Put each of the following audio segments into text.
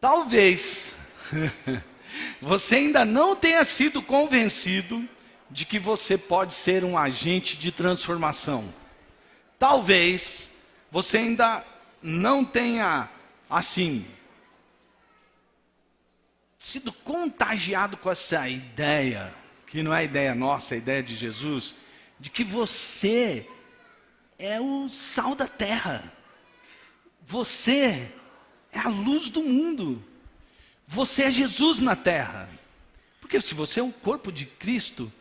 Talvez você ainda não tenha sido convencido de que você pode ser um agente de transformação. Talvez você ainda não tenha, assim, sido contagiado com essa ideia, que não é ideia nossa, é ideia de Jesus, de que você é o sal da terra. Você é a luz do mundo. Você é Jesus na terra. Porque se você é o corpo de Cristo,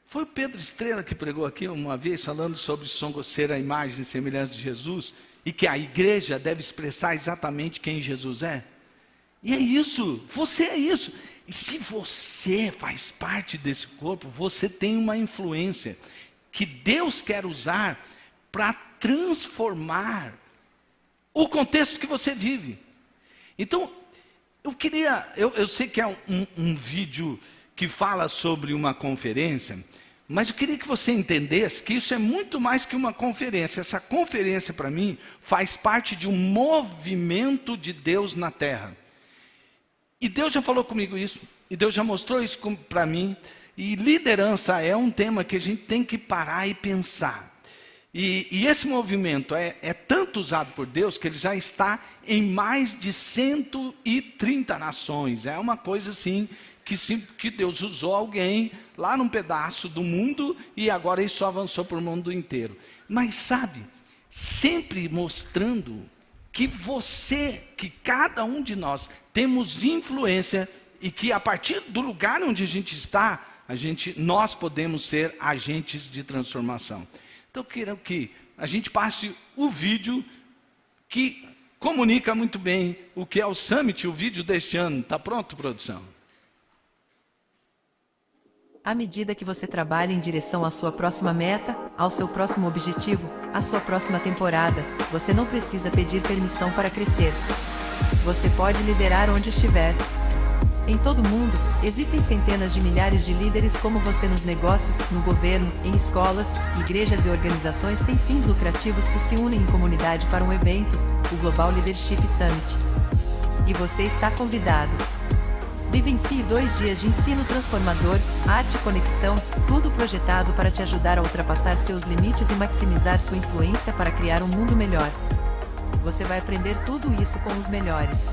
foi o Pedro Estrela que pregou aqui uma vez, falando sobre ser a imagem e semelhança de Jesus, e que a igreja deve expressar exatamente quem Jesus é. E é isso, você é isso. E se você faz parte desse corpo, você tem uma influência que Deus quer usar para transformar o contexto que você vive. Então, eu sei que é um vídeo que fala sobre uma conferência, mas eu queria que você entendesse que isso é muito mais que uma conferência. Essa conferência, para mim, faz parte de um movimento de Deus na terra. E Deus já falou comigo isso, e Deus já mostrou isso para mim, e liderança é um tema que a gente tem que parar e pensar. E esse movimento é tanto usado por Deus que ele já está em mais de 130 nações. É uma coisa assim que Deus usou alguém lá num pedaço do mundo e agora isso avançou para o mundo inteiro. Mas sabe, sempre mostrando que que cada um de nós temos influência e que a partir do lugar onde a gente está, nós podemos ser agentes de transformação. Então eu quero que a gente passe o vídeo que comunica muito bem o que é o Summit, o vídeo deste ano. Está pronto, produção? À medida que você trabalha em direção à sua próxima meta, ao seu próximo objetivo, à sua próxima temporada, você não precisa pedir permissão para crescer. Você pode liderar onde estiver. Em todo o mundo, existem centenas de milhares de líderes como você nos negócios, no governo, em escolas, igrejas e organizações sem fins lucrativos que se unem em comunidade para um evento, o Global Leadership Summit. E você está convidado. Vivencie 2 dias de ensino transformador, arte e conexão, tudo projetado para te ajudar a ultrapassar seus limites e maximizar sua influência para criar um mundo melhor. Você vai aprender tudo isso com os melhores.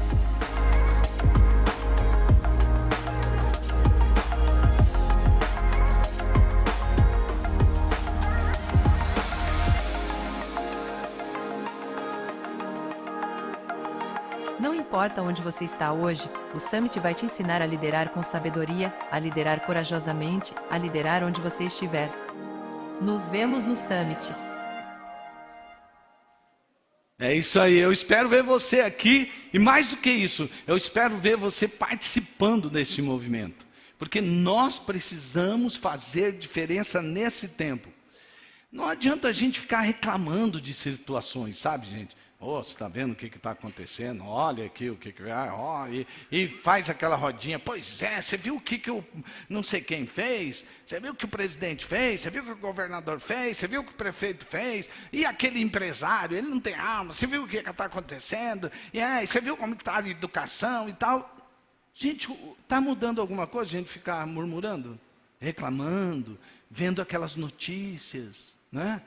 Não importa onde você está hoje, o Summit vai te ensinar a liderar com sabedoria, a liderar corajosamente, a liderar onde você estiver. Nos vemos no Summit. É isso aí, eu espero ver você aqui, e mais do que isso, eu espero ver você participando desse movimento. Porque nós precisamos fazer diferença nesse tempo. Não adianta a gente ficar reclamando de situações, sabe, gente? Você está vendo o que está acontecendo? Olha aqui o que e faz aquela rodinha. Pois é, você viu o que o não sei quem fez? Você viu o que o presidente fez? Você viu o que o governador fez? Você viu o que o prefeito fez? E aquele empresário, ele não tem alma. Você viu o que está acontecendo? E você viu como está a educação e tal? Gente, está mudando alguma coisa? A gente ficar murmurando, reclamando, vendo aquelas notícias, né?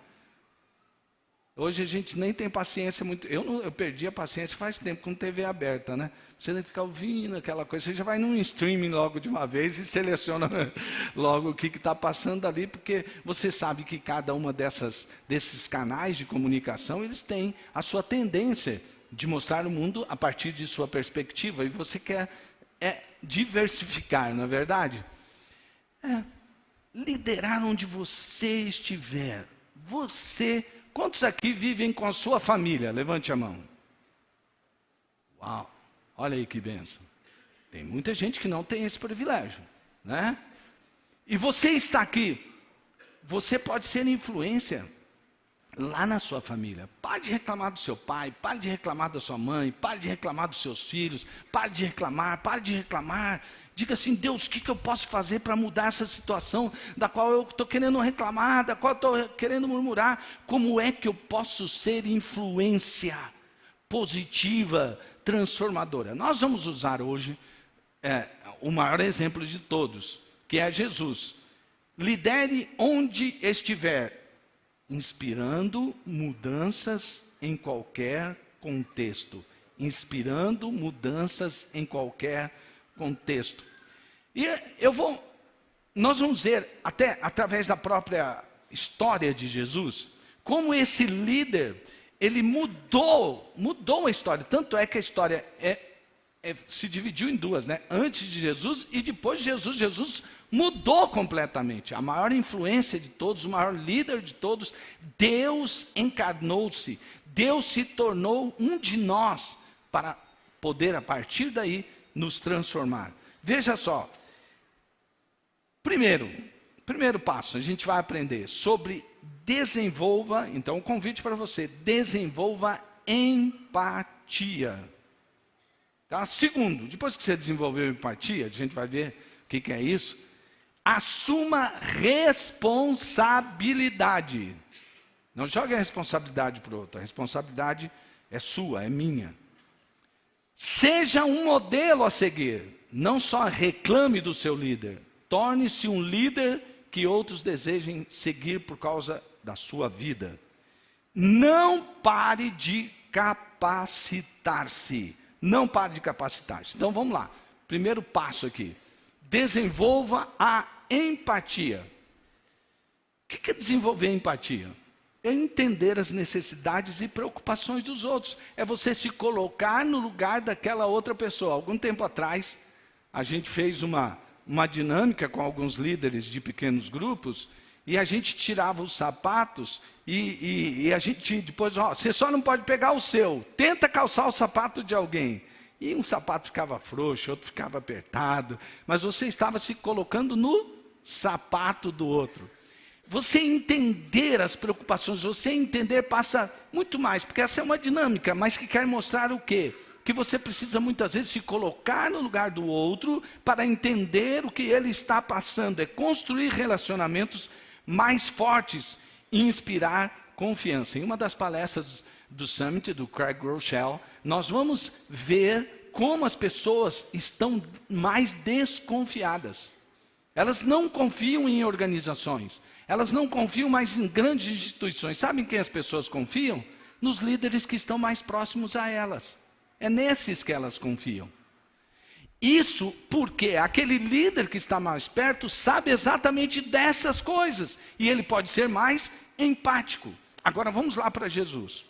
Hoje a gente nem tem paciência muito. Eu perdi a paciência faz tempo com TV aberta, né? Você tem que ficar ouvindo aquela coisa. Você já vai num streaming logo de uma vez e seleciona logo o que está passando ali, porque você sabe que cada uma desses canais de comunicação, eles têm a sua tendência de mostrar o mundo a partir de sua perspectiva. E você quer diversificar, não é verdade? Liderar onde você estiver. Quantos aqui vivem com a sua família? Levante a mão. Uau, olha aí que bênção. Tem muita gente que não tem esse privilégio, né? E você está aqui, você pode ser influência lá na sua família. Pare de reclamar do seu pai, pare de reclamar da sua mãe, pare de reclamar dos seus filhos, pare de reclamar. Diga assim: Deus, o que eu posso fazer para mudar essa situação da qual eu estou querendo reclamar, da qual eu estou querendo murmurar? Como é que eu posso ser influência positiva, transformadora. Nós vamos usar hoje o maior exemplo de todos, que é Jesus. Lidere onde estiver, inspirando mudanças em qualquer contexto. Inspirando mudanças em qualquer contexto. E nós vamos ver, até através da própria história de Jesus, como esse líder, ele mudou a história. Tanto é que a história se dividiu em duas, né? Antes de Jesus e depois de Jesus. Jesus mudou completamente. A maior influência de todos, o maior líder de todos, Deus encarnou-se. Deus se tornou um de nós para poder, a partir daí, nos transformar. Veja só. Primeiro passo, a gente vai aprender sobre desenvolva, então um convite para você, desenvolva empatia. Tá? Segundo, depois que você desenvolveu empatia, a gente vai ver o que é isso, assuma responsabilidade. Não jogue a responsabilidade para o outro, a responsabilidade é sua, é minha. Seja um modelo a seguir, não só reclame do seu líder, torne-se um líder que outros desejem seguir por causa da sua vida. Não pare de capacitar-se. Não pare de capacitar-se. Então vamos lá. Primeiro passo aqui. Desenvolva a empatia. O que é desenvolver empatia? É entender as necessidades e preocupações dos outros. É você se colocar no lugar daquela outra pessoa. Algum tempo atrás, a gente fez uma dinâmica com alguns líderes de pequenos grupos, e a gente tirava os sapatos, e a gente depois, você só não pode pegar o seu, tenta calçar o sapato de alguém. E um sapato ficava frouxo, outro ficava apertado, mas você estava se colocando no sapato do outro. Você entender as preocupações, você entender passa muito mais, porque essa é uma dinâmica, mas que quer mostrar o quê? Que você precisa muitas vezes se colocar no lugar do outro para entender o que ele está passando. É construir relacionamentos mais fortes e inspirar confiança. Em uma das palestras do Summit, do Craig Groeschel, nós vamos ver como as pessoas estão mais desconfiadas. Elas não confiam em organizações. Elas não confiam mais em grandes instituições. Sabem quem as pessoas confiam? Nos líderes que estão mais próximos a elas. É nesses que elas confiam. Isso porque aquele líder que está mais perto sabe exatamente dessas coisas. E ele pode ser mais empático. Agora vamos lá para Jesus.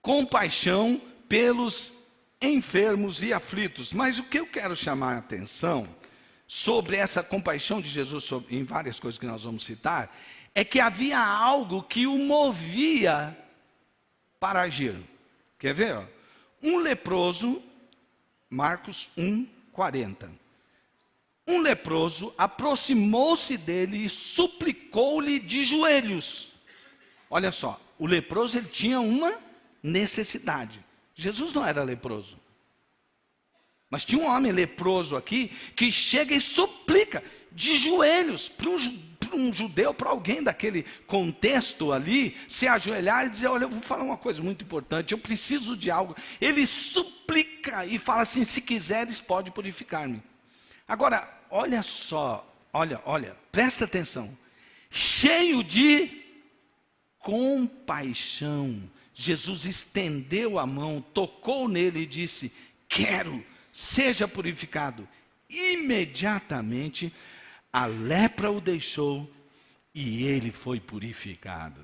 Compaixão pelos enfermos e aflitos. Mas o que eu quero chamar a atenção sobre essa compaixão de Jesus, em várias coisas que nós vamos citar, é que havia algo que o movia para agir. Quer ver? Um leproso, Marcos 1:40. Um leproso aproximou-se dele e suplicou-lhe de joelhos. Olha só, o leproso ele tinha uma necessidade. Jesus não era leproso. Mas tinha um homem leproso aqui que chega e suplica de joelhos para um judeu, para alguém daquele contexto ali, se ajoelhar e dizer, olha, eu vou falar uma coisa muito importante, eu preciso de algo. Ele suplica e fala assim, se quiseres pode purificar-me. Agora, olha só, olha, presta atenção. Cheio de compaixão, Jesus estendeu a mão, tocou nele e disse, quero, seja purificado. Imediatamente, a lepra o deixou e ele foi purificado.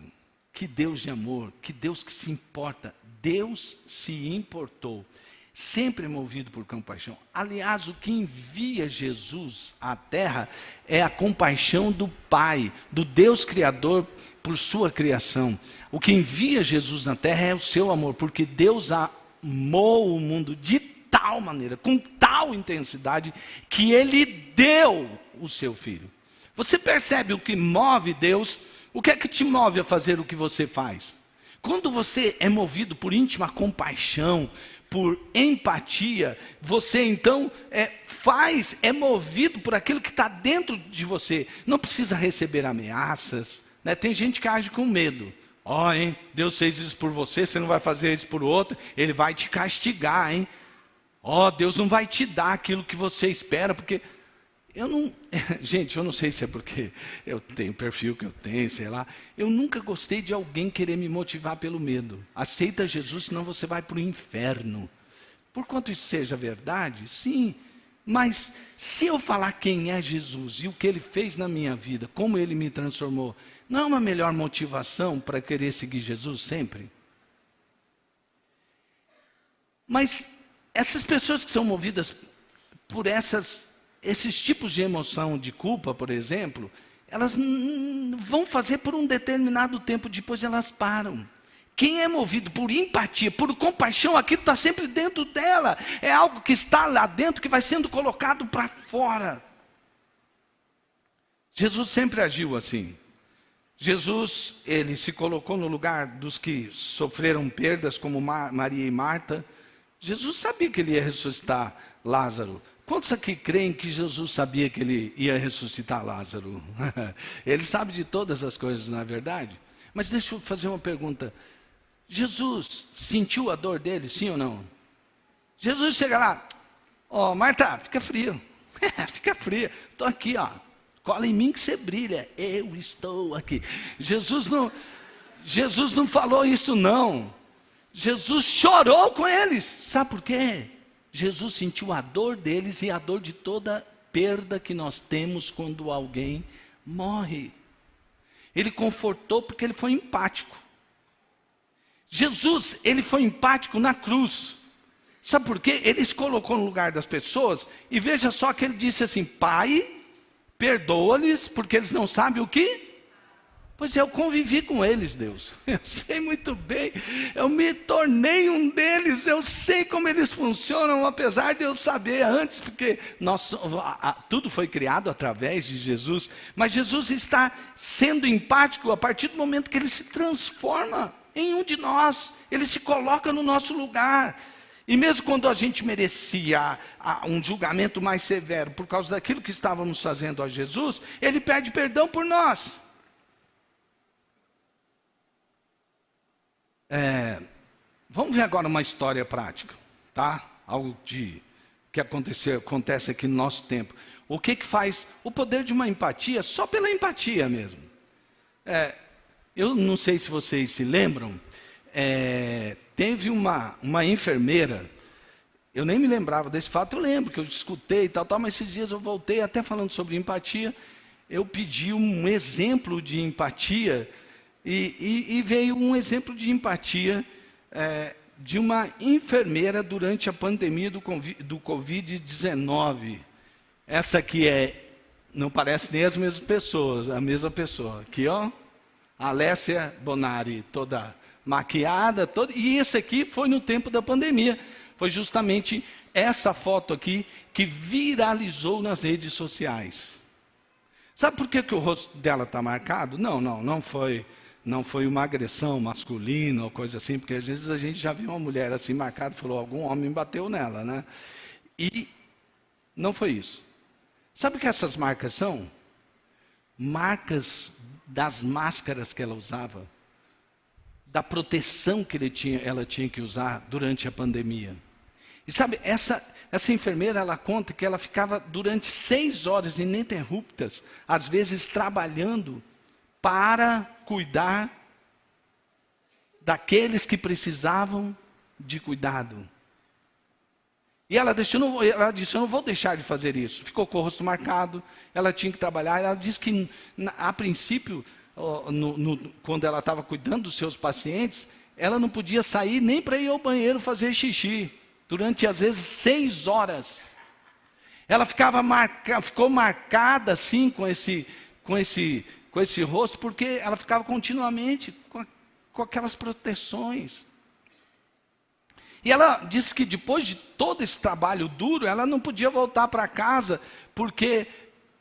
Que Deus de amor, que Deus que se importa. Deus se importou, sempre movido por compaixão. Aliás, o que envia Jesus à terra é a compaixão do Pai, do Deus Criador por sua criação. O que envia Jesus na terra é o seu amor, porque Deus amou o mundo de tal maneira, com tal intensidade, que Ele deu o seu Filho. Você percebe o que move Deus? O que é que te move a fazer o que você faz? Quando você é movido por íntima compaixão, por empatia, você então é movido por aquilo que está dentro de você. Não precisa receber ameaças, né? Tem gente que age com medo. Ó, hein, Deus fez isso por você, você não vai fazer isso por outro, Ele vai te castigar, hein? Ó, Deus não vai te dar aquilo que você espera, porque eu não... Gente, eu não sei se é porque eu tenho o perfil que eu tenho, sei lá. Eu nunca gostei de alguém querer me motivar pelo medo. Aceita Jesus, senão você vai para o inferno. Por quanto isso seja verdade, sim. Mas se eu falar quem é Jesus e o que Ele fez na minha vida, como Ele me transformou, não é uma melhor motivação para querer seguir Jesus sempre? Mas essas pessoas que são movidas por esses tipos de emoção de culpa, por exemplo, elas vão fazer por um determinado tempo, depois elas param. Quem é movido por empatia, por compaixão, aquilo está sempre dentro dela. É algo que está lá dentro, que vai sendo colocado para fora. Jesus sempre agiu assim. Jesus, ele se colocou no lugar dos que sofreram perdas, como Maria e Marta. Jesus sabia que ele ia ressuscitar Lázaro. Quantos aqui creem que Jesus sabia que ele ia ressuscitar Lázaro? Ele sabe de todas as coisas, não é verdade? Mas deixa eu fazer uma pergunta. Jesus sentiu a dor dele, sim ou não? Jesus chega lá, ó, Marta, fica frio. Fica fria, estou aqui, ó. Cola em mim que você brilha, eu estou aqui. Jesus não falou isso não. Jesus chorou com eles. Sabe por quê? Jesus sentiu a dor deles e a dor de toda perda que nós temos quando alguém morre. Ele confortou porque ele foi empático. Jesus, ele foi empático na cruz. Sabe por quê? Ele se colocou no lugar das pessoas e veja só que ele disse assim, Pai, perdoa-lhes porque eles não sabem o que? Pois eu convivi com eles, Deus. Eu sei muito bem, eu me tornei um deles, eu sei como eles funcionam, apesar de eu saber antes, porque tudo foi criado através de Jesus, mas Jesus está sendo empático a partir do momento que ele se transforma em um de nós, ele se coloca no nosso lugar. E mesmo quando a gente merecia um julgamento mais severo por causa daquilo que estávamos fazendo a Jesus, ele pede perdão por nós. Vamos ver agora uma história prática, tá? Algo que acontece aqui no nosso tempo. O que faz o poder de uma empatia, só pela empatia mesmo. Eu não sei se vocês se lembram, teve uma enfermeira, eu nem me lembrava desse fato, eu lembro que eu escutei e tal, mas esses dias eu voltei até falando sobre empatia, eu pedi um exemplo de empatia, e veio um exemplo de empatia de uma enfermeira durante a pandemia do Covid-19. Essa aqui não parece nem as mesmas pessoas, a mesma pessoa. Aqui, ó, Alessia Bonari, toda maquiada, e esse aqui foi no tempo da pandemia. Foi justamente essa foto aqui que viralizou nas redes sociais. Sabe por que o rosto dela está marcado? Não foi uma agressão masculina ou coisa assim, porque às vezes a gente já viu uma mulher assim marcada e falou, algum homem bateu nela, né? E não foi isso. Sabe o que essas marcas são? Marcas das máscaras que ela usava, da proteção que ela tinha que usar durante a pandemia. E sabe, essa enfermeira, ela conta que ela ficava durante 6 horas ininterruptas, às vezes trabalhando para cuidar daqueles que precisavam de cuidado. E ela disse, eu não vou deixar de fazer isso. Ficou com o rosto marcado, ela tinha que trabalhar. Ela disse que, a princípio, quando ela estava cuidando dos seus pacientes, ela não podia sair nem para ir ao banheiro fazer xixi, durante, às vezes, 6 horas. Ela ficou marcada assim com esse rosto, porque ela ficava continuamente com aquelas proteções. E ela disse que depois de todo esse trabalho duro, ela não podia voltar para casa, porque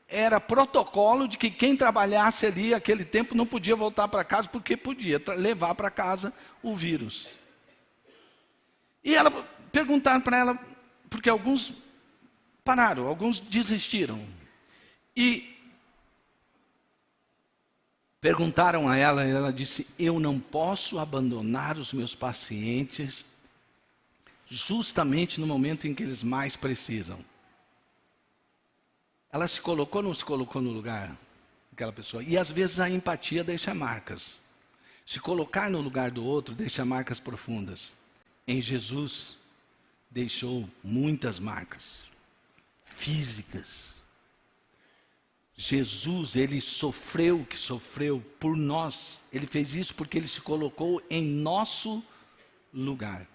era protocolo de que quem trabalhasse ali aquele tempo não podia voltar para casa, porque podia levar para casa o vírus. E perguntaram para ela, porque alguns pararam, alguns desistiram. E Perguntaram a ela e ela disse: eu não posso abandonar os meus pacientes justamente no momento em que eles mais precisam. Ela se colocou ou não se colocou no lugar daquela pessoa? E às vezes a empatia deixa marcas. Se colocar no lugar do outro deixa marcas profundas. Em Jesus, deixou muitas marcas físicas. Jesus, ele sofreu o que sofreu por nós. Ele fez isso porque ele se colocou em nosso lugar.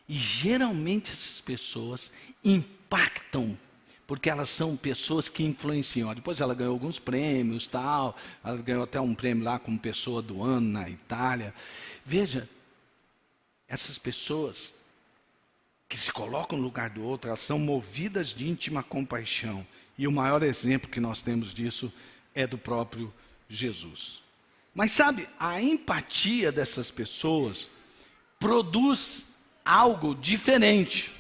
E geralmente essas pessoas impactam, porque elas são pessoas que influenciam. Depois ela ganhou alguns prêmios, tal. Ela ganhou até um prêmio lá como pessoa do ano na Itália. Veja, essas pessoas que se colocam no lugar do outro, elas são movidas de íntima compaixão. E o maior exemplo que nós temos disso é do próprio Jesus. Mas sabe, a empatia dessas pessoas produz algo diferente.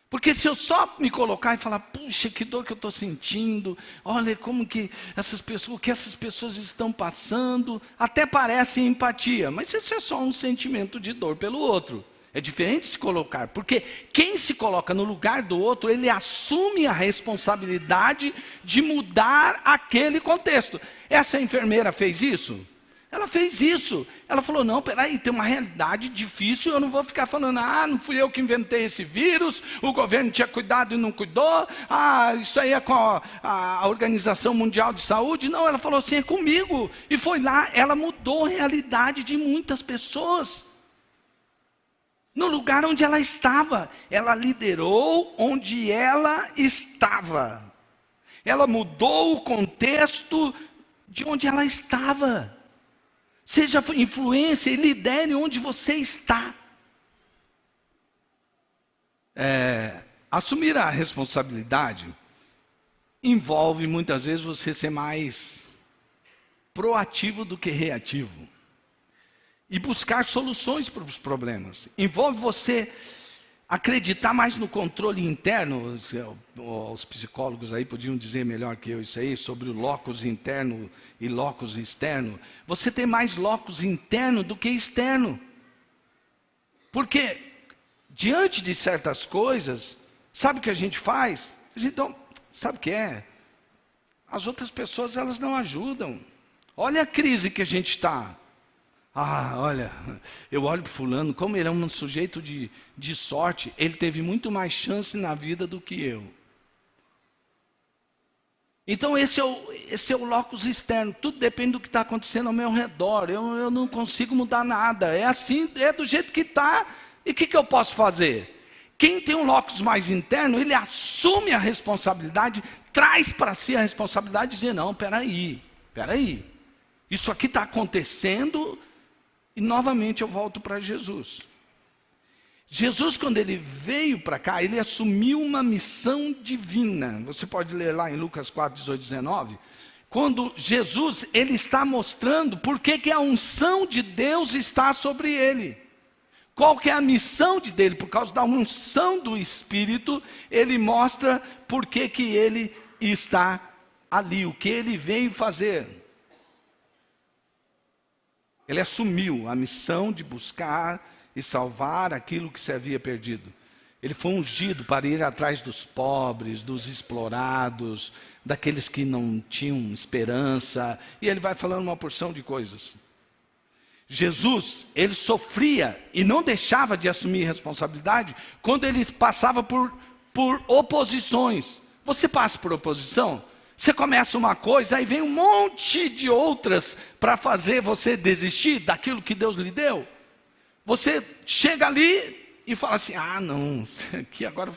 Porque se eu só me colocar e falar, puxa, que dor que eu estou sentindo, olha como que essas pessoas, o que essas pessoas estão passando, até parece empatia, mas isso é só um sentimento de dor pelo outro. É diferente se colocar, porque quem se coloca no lugar do outro, ele assume a responsabilidade de mudar aquele contexto. Essa enfermeira fez isso? Ela fez isso. Ela falou, não, peraí, tem uma realidade difícil, eu não vou ficar falando, não fui eu que inventei esse vírus, o governo tinha cuidado e não cuidou, isso aí é com a Organização Mundial de Saúde. Não, ela falou assim, é comigo. E foi lá, ela mudou a realidade de muitas pessoas. No lugar onde ela estava, ela liderou onde ela estava. Ela mudou o contexto de onde ela estava. Seja influência e lidere onde você está. Assumir a responsabilidade envolve muitas vezes você ser mais proativo do que reativo. E buscar soluções para os problemas. Envolve você acreditar mais no controle interno. Os psicólogos aí podiam dizer melhor que eu isso aí, sobre o locus interno e locus externo. Você tem mais locus interno do que externo. Porque, diante de certas coisas, sabe o que a gente faz? A gente não, sabe o que é? As outras pessoas, elas não ajudam. Olha a crise que a gente está. Olha, eu olho para fulano, como ele é um sujeito de sorte, ele teve muito mais chance na vida do que eu. Então esse é o locus externo, tudo depende do que está acontecendo ao meu redor, eu não consigo mudar nada, é assim, é do jeito que está, e o que eu posso fazer? Quem tem um locus mais interno, ele assume a responsabilidade, traz para si a responsabilidade de dizer, não, peraí, isso aqui está acontecendo. E novamente eu volto para Jesus. Jesus, quando ele veio para cá, ele assumiu uma missão divina. Você pode ler lá em Lucas 4, 18, 19. Quando Jesus, ele está mostrando por que a unção de Deus está sobre ele. Qual que é a missão dele? Por causa da unção do Espírito, ele mostra por que ele está ali, o que ele veio fazer. Ele assumiu a missão de buscar e salvar aquilo que se havia perdido. Ele foi ungido para ir atrás dos pobres, dos explorados, daqueles que não tinham esperança. E ele vai falando uma porção de coisas. Jesus, ele sofria e não deixava de assumir responsabilidade quando ele passava por oposições. Você passa por oposição? Você começa uma coisa, aí vem um monte de outras para fazer você desistir daquilo que Deus lhe deu. Você chega ali e fala assim, não, aqui agora,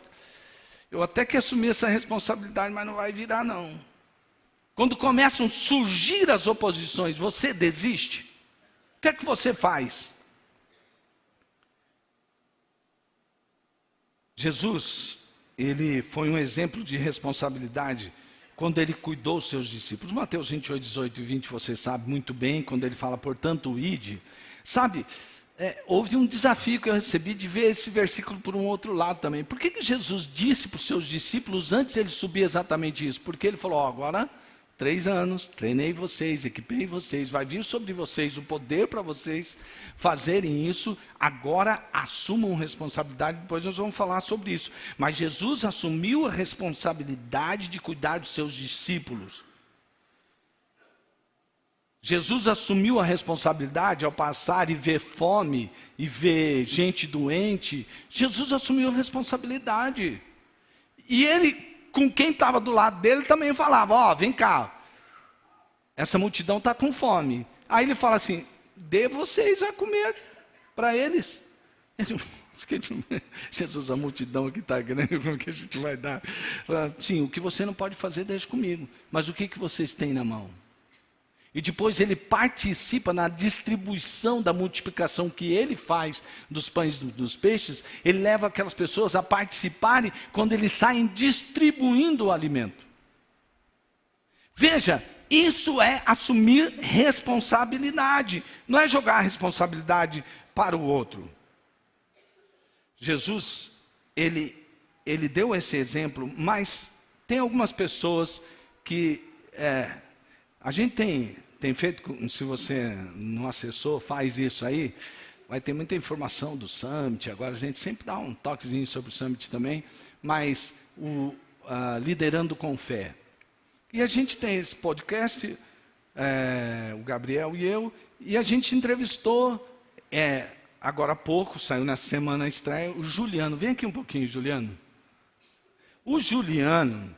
eu até que assumi essa responsabilidade, mas não vai virar não. Quando começam a surgir as oposições, você desiste? O que é que você faz? Jesus, ele foi um exemplo de responsabilidade quando ele cuidou dos seus discípulos. Mateus 28, 18 e 20, você sabe muito bem, quando ele fala, portanto, ide. Sabe, houve um desafio que eu recebi de ver esse versículo por um outro lado também. Por que Jesus disse para os seus discípulos, antes ele subir exatamente isso? Porque ele falou, agora 3 anos, treinei vocês, equipei vocês, vai vir sobre vocês o poder para vocês fazerem isso. Agora assumam responsabilidade, depois nós vamos falar sobre isso. Mas Jesus assumiu a responsabilidade de cuidar dos seus discípulos. Jesus assumiu a responsabilidade ao passar e ver fome, e ver gente doente. Jesus assumiu a responsabilidade. E ele, com quem estava do lado dele, também falava, ó, vem cá, essa multidão está com fome. Aí ele fala assim, dê vocês a comer para eles. Jesus, a multidão aqui está grande, como que a gente vai dar? Sim, o que você não pode fazer, deixa comigo. Mas o que vocês têm na mão? E depois ele participa na distribuição da multiplicação que ele faz dos pães e dos peixes. Ele leva aquelas pessoas a participarem quando eles saem distribuindo o alimento. Veja, isso é assumir responsabilidade. Não é jogar a responsabilidade para o outro. Jesus, ele deu esse exemplo, mas tem algumas pessoas que... a gente tem feito, se você não acessou, faz isso aí, vai ter muita informação do Summit, agora a gente sempre dá um toquezinho sobre o Summit também, mas Liderando com Fé. E a gente tem esse podcast, o Gabriel e eu, e a gente entrevistou, agora há pouco, saiu nessa semana a estreia, o Juliano. Vem aqui um pouquinho, Juliano. O Juliano...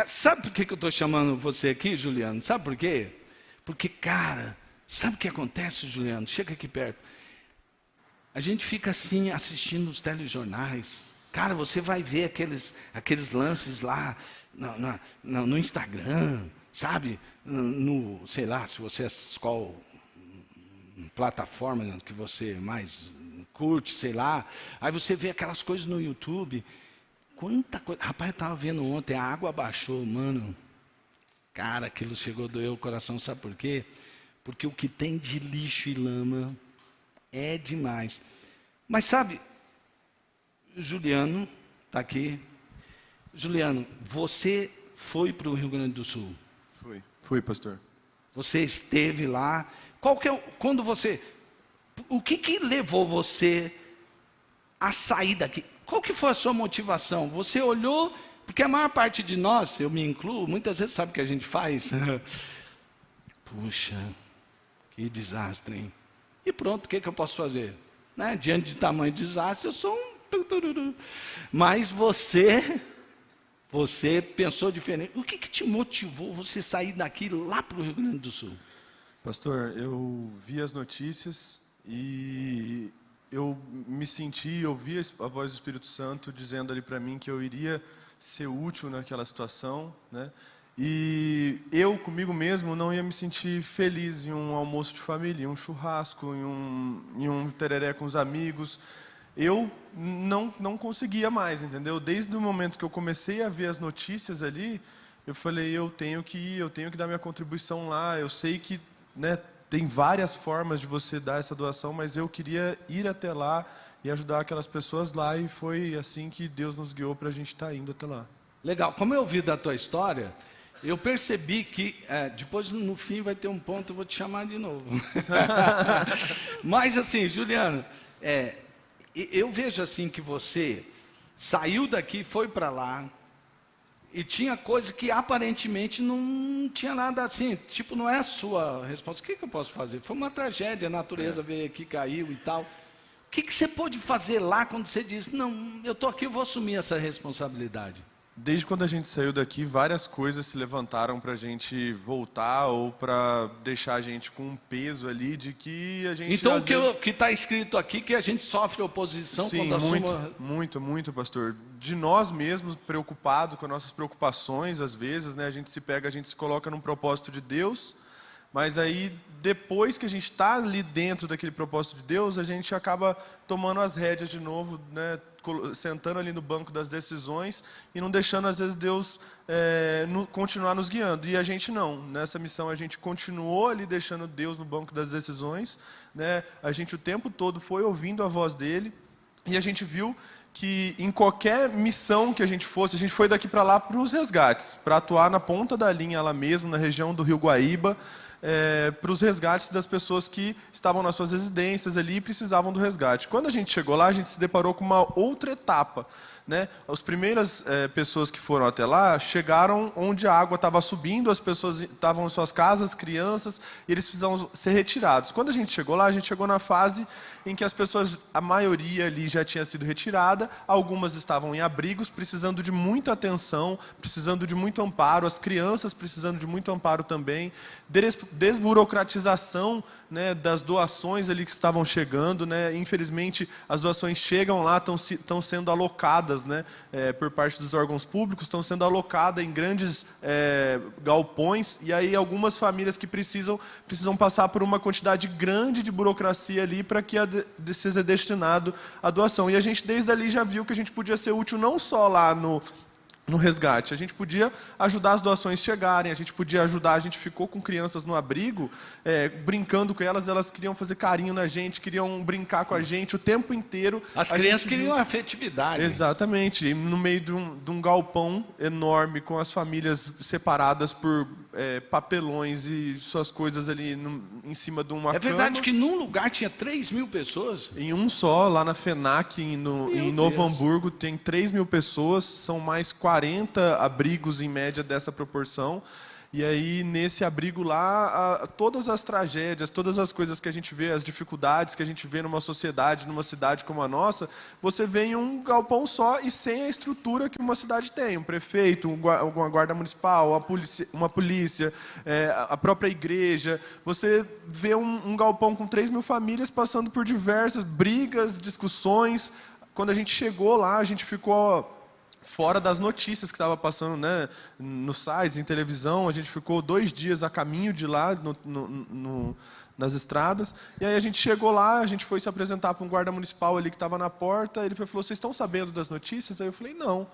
sabe por que eu estou chamando você aqui, Juliano? Sabe por quê? Porque, cara, sabe o que acontece, Juliano? Chega aqui perto. A gente fica assim, assistindo os telejornais. Cara, você vai ver aqueles lances lá no Instagram, sabe? Sei lá, se você qual plataforma que você mais curte, sei lá. Aí você vê aquelas coisas no YouTube. Quanta coisa. Rapaz, eu estava vendo ontem, a água baixou, mano. Cara, aquilo chegou a doer o coração, sabe por quê? Porque o que tem de lixo e lama é demais. Mas sabe, Juliano está aqui. Juliano, você foi para o Rio Grande do Sul? Fui, pastor. Você esteve lá. O que levou você a sair daqui? Qual que foi a sua motivação? Você olhou, porque a maior parte de nós, eu me incluo, muitas vezes sabe o que a gente faz? Puxa, que desastre, hein? E pronto, o que eu posso fazer? Né? Diante de tamanho desastre, eu sou um... Mas você pensou diferente. O que te motivou você sair daqui lá para o Rio Grande do Sul? Pastor, eu vi as notícias e... eu me senti, ouvi a voz do Espírito Santo dizendo ali para mim que eu iria ser útil naquela situação, né? E eu, comigo mesmo, não ia me sentir feliz em um almoço de família, em um churrasco, em um tereré com os amigos. Eu não conseguia mais, entendeu? Desde o momento que eu comecei a ver as notícias ali, eu falei, eu tenho que ir, eu tenho que dar minha contribuição lá. Eu sei que, né, tem várias formas de você dar essa doação, mas eu queria ir até lá e ajudar aquelas pessoas lá, e foi assim que Deus nos guiou para a gente estar indo até lá. Legal. Como eu ouvi da tua história, eu percebi que, depois no fim vai ter um ponto, eu vou te chamar de novo. Mas assim, Juliano, eu vejo assim que você saiu daqui, foi para lá, e tinha coisa que aparentemente não tinha nada assim, tipo, não é a sua resposta. O que eu posso fazer? Foi uma tragédia, a natureza veio aqui, caiu e tal. O que você pôde fazer lá quando você disse, não, eu estou aqui, eu vou assumir essa responsabilidade? Desde quando a gente saiu daqui, várias coisas se levantaram para a gente voltar ou para deixar a gente com um peso ali de que a gente... Então, o que está escrito aqui, que a gente sofre oposição quando assume... muito, pastor. De nós mesmos, preocupados com as nossas preocupações, às vezes, né, a gente se coloca num propósito de Deus, mas aí, depois que a gente está ali dentro daquele propósito de Deus, a gente acaba tomando as rédeas de novo, né, sentando ali no banco das decisões e não deixando, às vezes, Deus continuar nos guiando. E a gente não. Nessa missão, a gente continuou ali deixando Deus no banco das decisões, né? A gente o tempo todo foi ouvindo a voz dele, e a gente viu que em qualquer missão que a gente fosse, a gente foi daqui para lá para os resgates, para atuar na ponta da linha lá mesmo, na região do Rio Guaíba, para os resgates das pessoas que estavam nas suas residências ali e precisavam do resgate. Quando a gente chegou lá, a gente se deparou com uma outra etapa, né? As primeiras pessoas que foram até lá chegaram onde a água estava subindo, as pessoas estavam em suas casas, crianças, e eles precisavam ser retirados. Quando a gente chegou lá, a gente chegou na fase em que as pessoas, a maioria ali já tinha sido retirada, algumas estavam em abrigos, precisando de muita atenção, precisando de muito amparo, as crianças precisando de muito amparo também, desburocratização, né, das doações ali que estavam chegando, né? Infelizmente, as doações chegam lá, estão sendo alocadas, né, por parte dos órgãos públicos, estão sendo alocadas em grandes galpões, e aí algumas famílias que precisam passar por uma quantidade grande de burocracia ali para que seja destinado à doação. E a gente, desde ali, já viu que a gente podia ser útil não só lá no resgate, a gente podia ajudar as doações chegarem, a gente podia ajudar, a gente ficou com crianças no abrigo, brincando com elas queriam fazer carinho na gente, queriam brincar com a gente o tempo inteiro. As crianças queriam afetividade. Exatamente, e no meio de um galpão enorme, com as famílias separadas por papelões e suas coisas ali em cima de uma cama. É verdade que num lugar tinha 3.000 pessoas? Em um só, lá na FENAC, em Novo Hamburgo, tem 3.000 pessoas, são mais 40 abrigos em média dessa proporção. E aí, nesse abrigo lá, todas as tragédias, todas as coisas que a gente vê, as dificuldades que a gente vê numa sociedade, numa cidade como a nossa, você vê em um galpão só e sem a estrutura que uma cidade tem. Um prefeito, uma guarda municipal, uma polícia, a própria igreja. Você vê um galpão com 3.000 famílias passando por diversas brigas, discussões. Quando a gente chegou lá, a gente ficou fora das notícias que estava passando, né, nos sites, em televisão. A gente ficou 2 dias a caminho de lá, nas estradas. E aí a gente chegou lá, a gente foi se apresentar para um guarda municipal ali que estava na porta. Ele falou: vocês estão sabendo das notícias? Aí eu falei: não.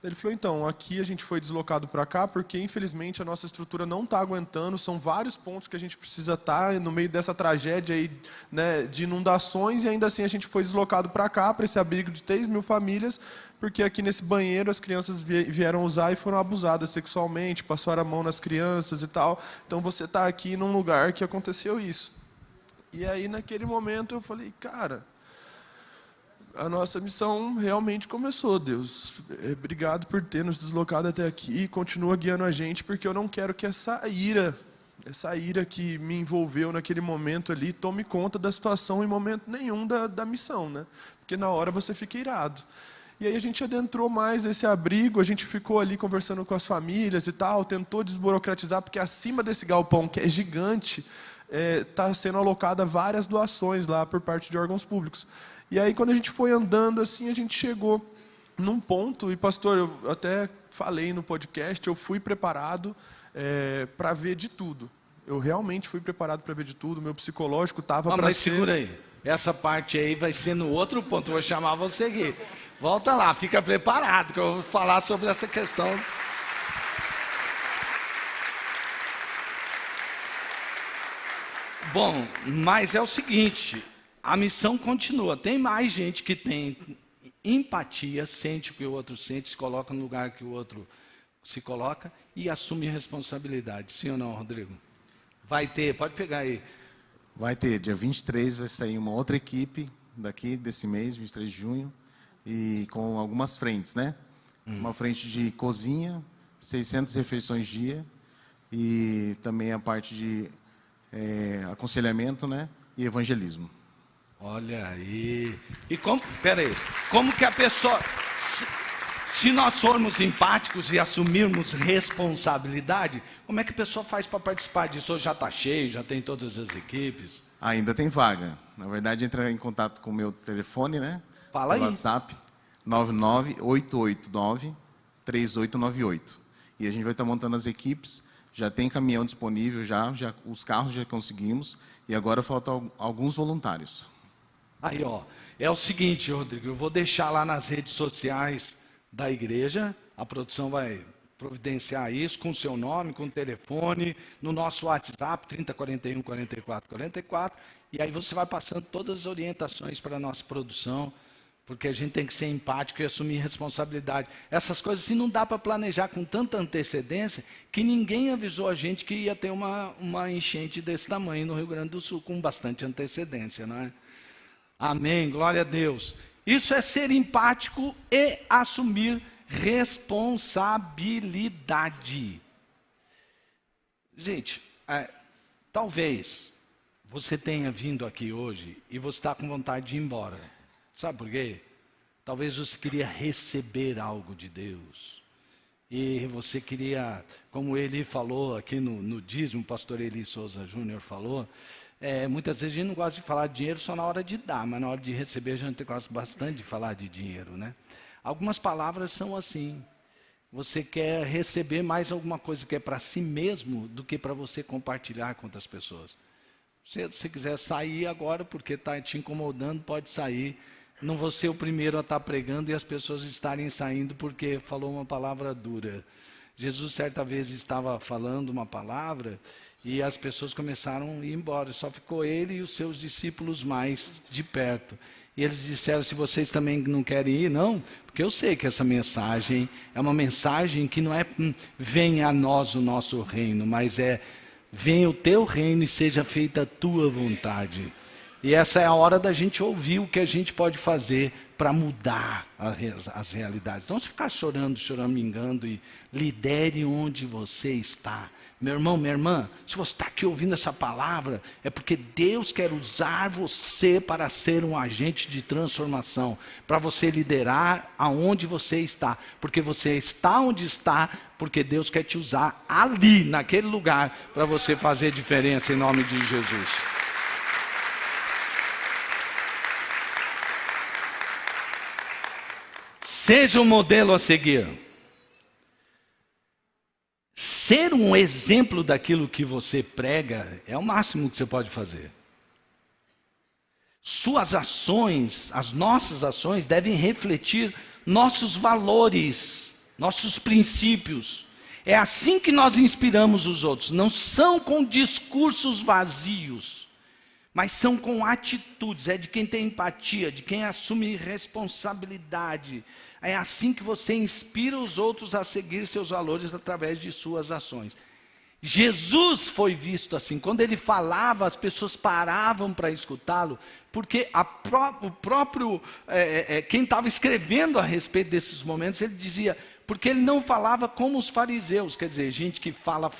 Ele falou: então, aqui a gente foi deslocado para cá porque, infelizmente, a nossa estrutura não está aguentando. São vários pontos que a gente precisa estar no meio dessa tragédia aí, né, de inundações, e ainda assim a gente foi deslocado para cá, para esse abrigo de 3.000 famílias, porque aqui nesse banheiro as crianças vieram usar e foram abusadas sexualmente, passaram a mão nas crianças e tal. Então você está aqui num lugar que aconteceu isso. E aí, naquele momento, eu falei: cara, a nossa missão realmente começou, Deus. Obrigado por ter nos deslocado até aqui e continua guiando a gente, porque eu não quero que essa ira que me envolveu naquele momento ali tome conta da situação em momento nenhum da missão, né? Porque na hora você fica irado. E aí a gente adentrou mais esse abrigo, a gente ficou ali conversando com as famílias e tal, tentou desburocratizar, porque acima desse galpão, que é gigante, está sendo alocada várias doações lá por parte de órgãos públicos. E aí, quando a gente foi andando assim, a gente chegou num ponto, e pastor, eu até falei no podcast, eu fui preparado para ver de tudo. Eu realmente fui preparado para ver de tudo, meu psicológico estava para ser... Mas segura aí, essa parte aí vai ser no outro ponto, eu vou chamar você aqui. Volta lá, fica preparado, que eu vou falar sobre essa questão. Bom, mas é o seguinte, a missão continua. Tem mais gente que tem empatia, sente o que o outro sente, se coloca no lugar que o outro se coloca e assume responsabilidade. Sim ou não, Rodrigo? Vai ter, pode pegar aí. Vai ter, dia 23 vai sair uma outra equipe daqui desse mês, 23 de junho, e com algumas frentes, né? Uma frente de cozinha, 600 refeições dia, e também a parte de aconselhamento, né? E evangelismo. Olha aí. E como que a pessoa... Se nós formos empáticos e assumirmos responsabilidade, como é que a pessoa faz para participar disso? Ou já está cheio, já tem todas as equipes? Ainda tem vaga. Na verdade, entra em contato com o meu telefone, né? Fala aí. WhatsApp, 99889-3898. E a gente vai estar montando as equipes, já tem caminhão disponível, já os carros já conseguimos, e agora faltam alguns voluntários. Aí, ó, é o seguinte, Rodrigo, eu vou deixar lá nas redes sociais da igreja, a produção vai providenciar isso com o seu nome, com o telefone, no nosso WhatsApp, 3041 44 44, e aí você vai passando todas as orientações para a nossa produção, Porque a gente tem que ser empático e assumir responsabilidade. Essas coisas assim não dá para planejar com tanta antecedência que ninguém avisou a gente que ia ter uma enchente desse tamanho no Rio Grande do Sul, com bastante antecedência, não é? Amém, glória a Deus. Isso é ser empático e assumir responsabilidade. Gente, talvez você tenha vindo aqui hoje e você está com vontade de ir embora. Sabe por quê? Talvez você queria receber algo de Deus. E você queria, como ele falou aqui no dízimo, o pastor Eli Souza Júnior falou, muitas vezes a gente não gosta de falar de dinheiro só na hora de dar, mas na hora de receber a gente gosta bastante de falar de dinheiro, né? Algumas palavras são assim. Você quer receber mais alguma coisa que é para si mesmo do que para você compartilhar com outras pessoas. Se você quiser sair agora porque está te incomodando, pode sair. Não vou ser o primeiro a estar pregando e as pessoas estarem saindo porque falou uma palavra dura. Jesus certa vez estava falando uma palavra e as pessoas começaram a ir embora. Só ficou ele e os seus discípulos mais de perto. E eles disseram, se vocês também não querem ir, não, porque eu sei que essa mensagem é uma mensagem que não é venha a nós o nosso reino, mas é venha o teu reino e seja feita a tua vontade. E essa é a hora da gente ouvir o que a gente pode fazer para mudar as realidades. Não se ficar chorando, choramingando e lidere onde você está. Meu irmão, minha irmã, se você está aqui ouvindo essa palavra, é porque Deus quer usar você para ser um agente de transformação, para você liderar aonde você está, porque você está onde está, porque Deus quer te usar ali, naquele lugar, para você fazer diferença em nome de Jesus. Seja um modelo a seguir. Ser um exemplo daquilo que você prega é o máximo que você pode fazer. Suas ações, as nossas ações, devem refletir nossos valores, nossos princípios. É assim que nós inspiramos os outros. Não são com discursos vazios, mas são com atitudes. É de quem tem empatia, de quem assume responsabilidade. É assim que você inspira os outros a seguir seus valores através de suas ações. Jesus foi visto assim. Quando ele falava, as pessoas paravam para escutá-lo, porque o próprio, quem estava escrevendo a respeito desses momentos, ele dizia, porque ele não falava como os fariseus, quer dizer, gente que fala,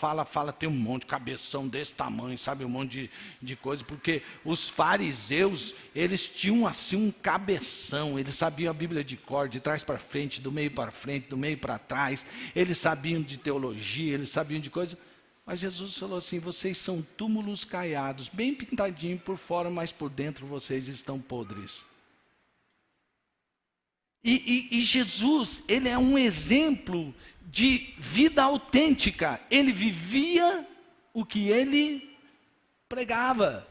tem um monte de cabeção desse tamanho, sabe, um monte de coisa, porque os fariseus, eles tinham assim um cabeção, eles sabiam a Bíblia de cor, de trás para frente, do meio para frente, do meio para trás, eles sabiam de teologia, eles sabiam de coisas. Mas Jesus falou assim, vocês são túmulos caiados, bem pintadinho por fora, mas por dentro vocês estão podres. E Jesus, ele é um exemplo de vida autêntica. Ele vivia o que ele pregava.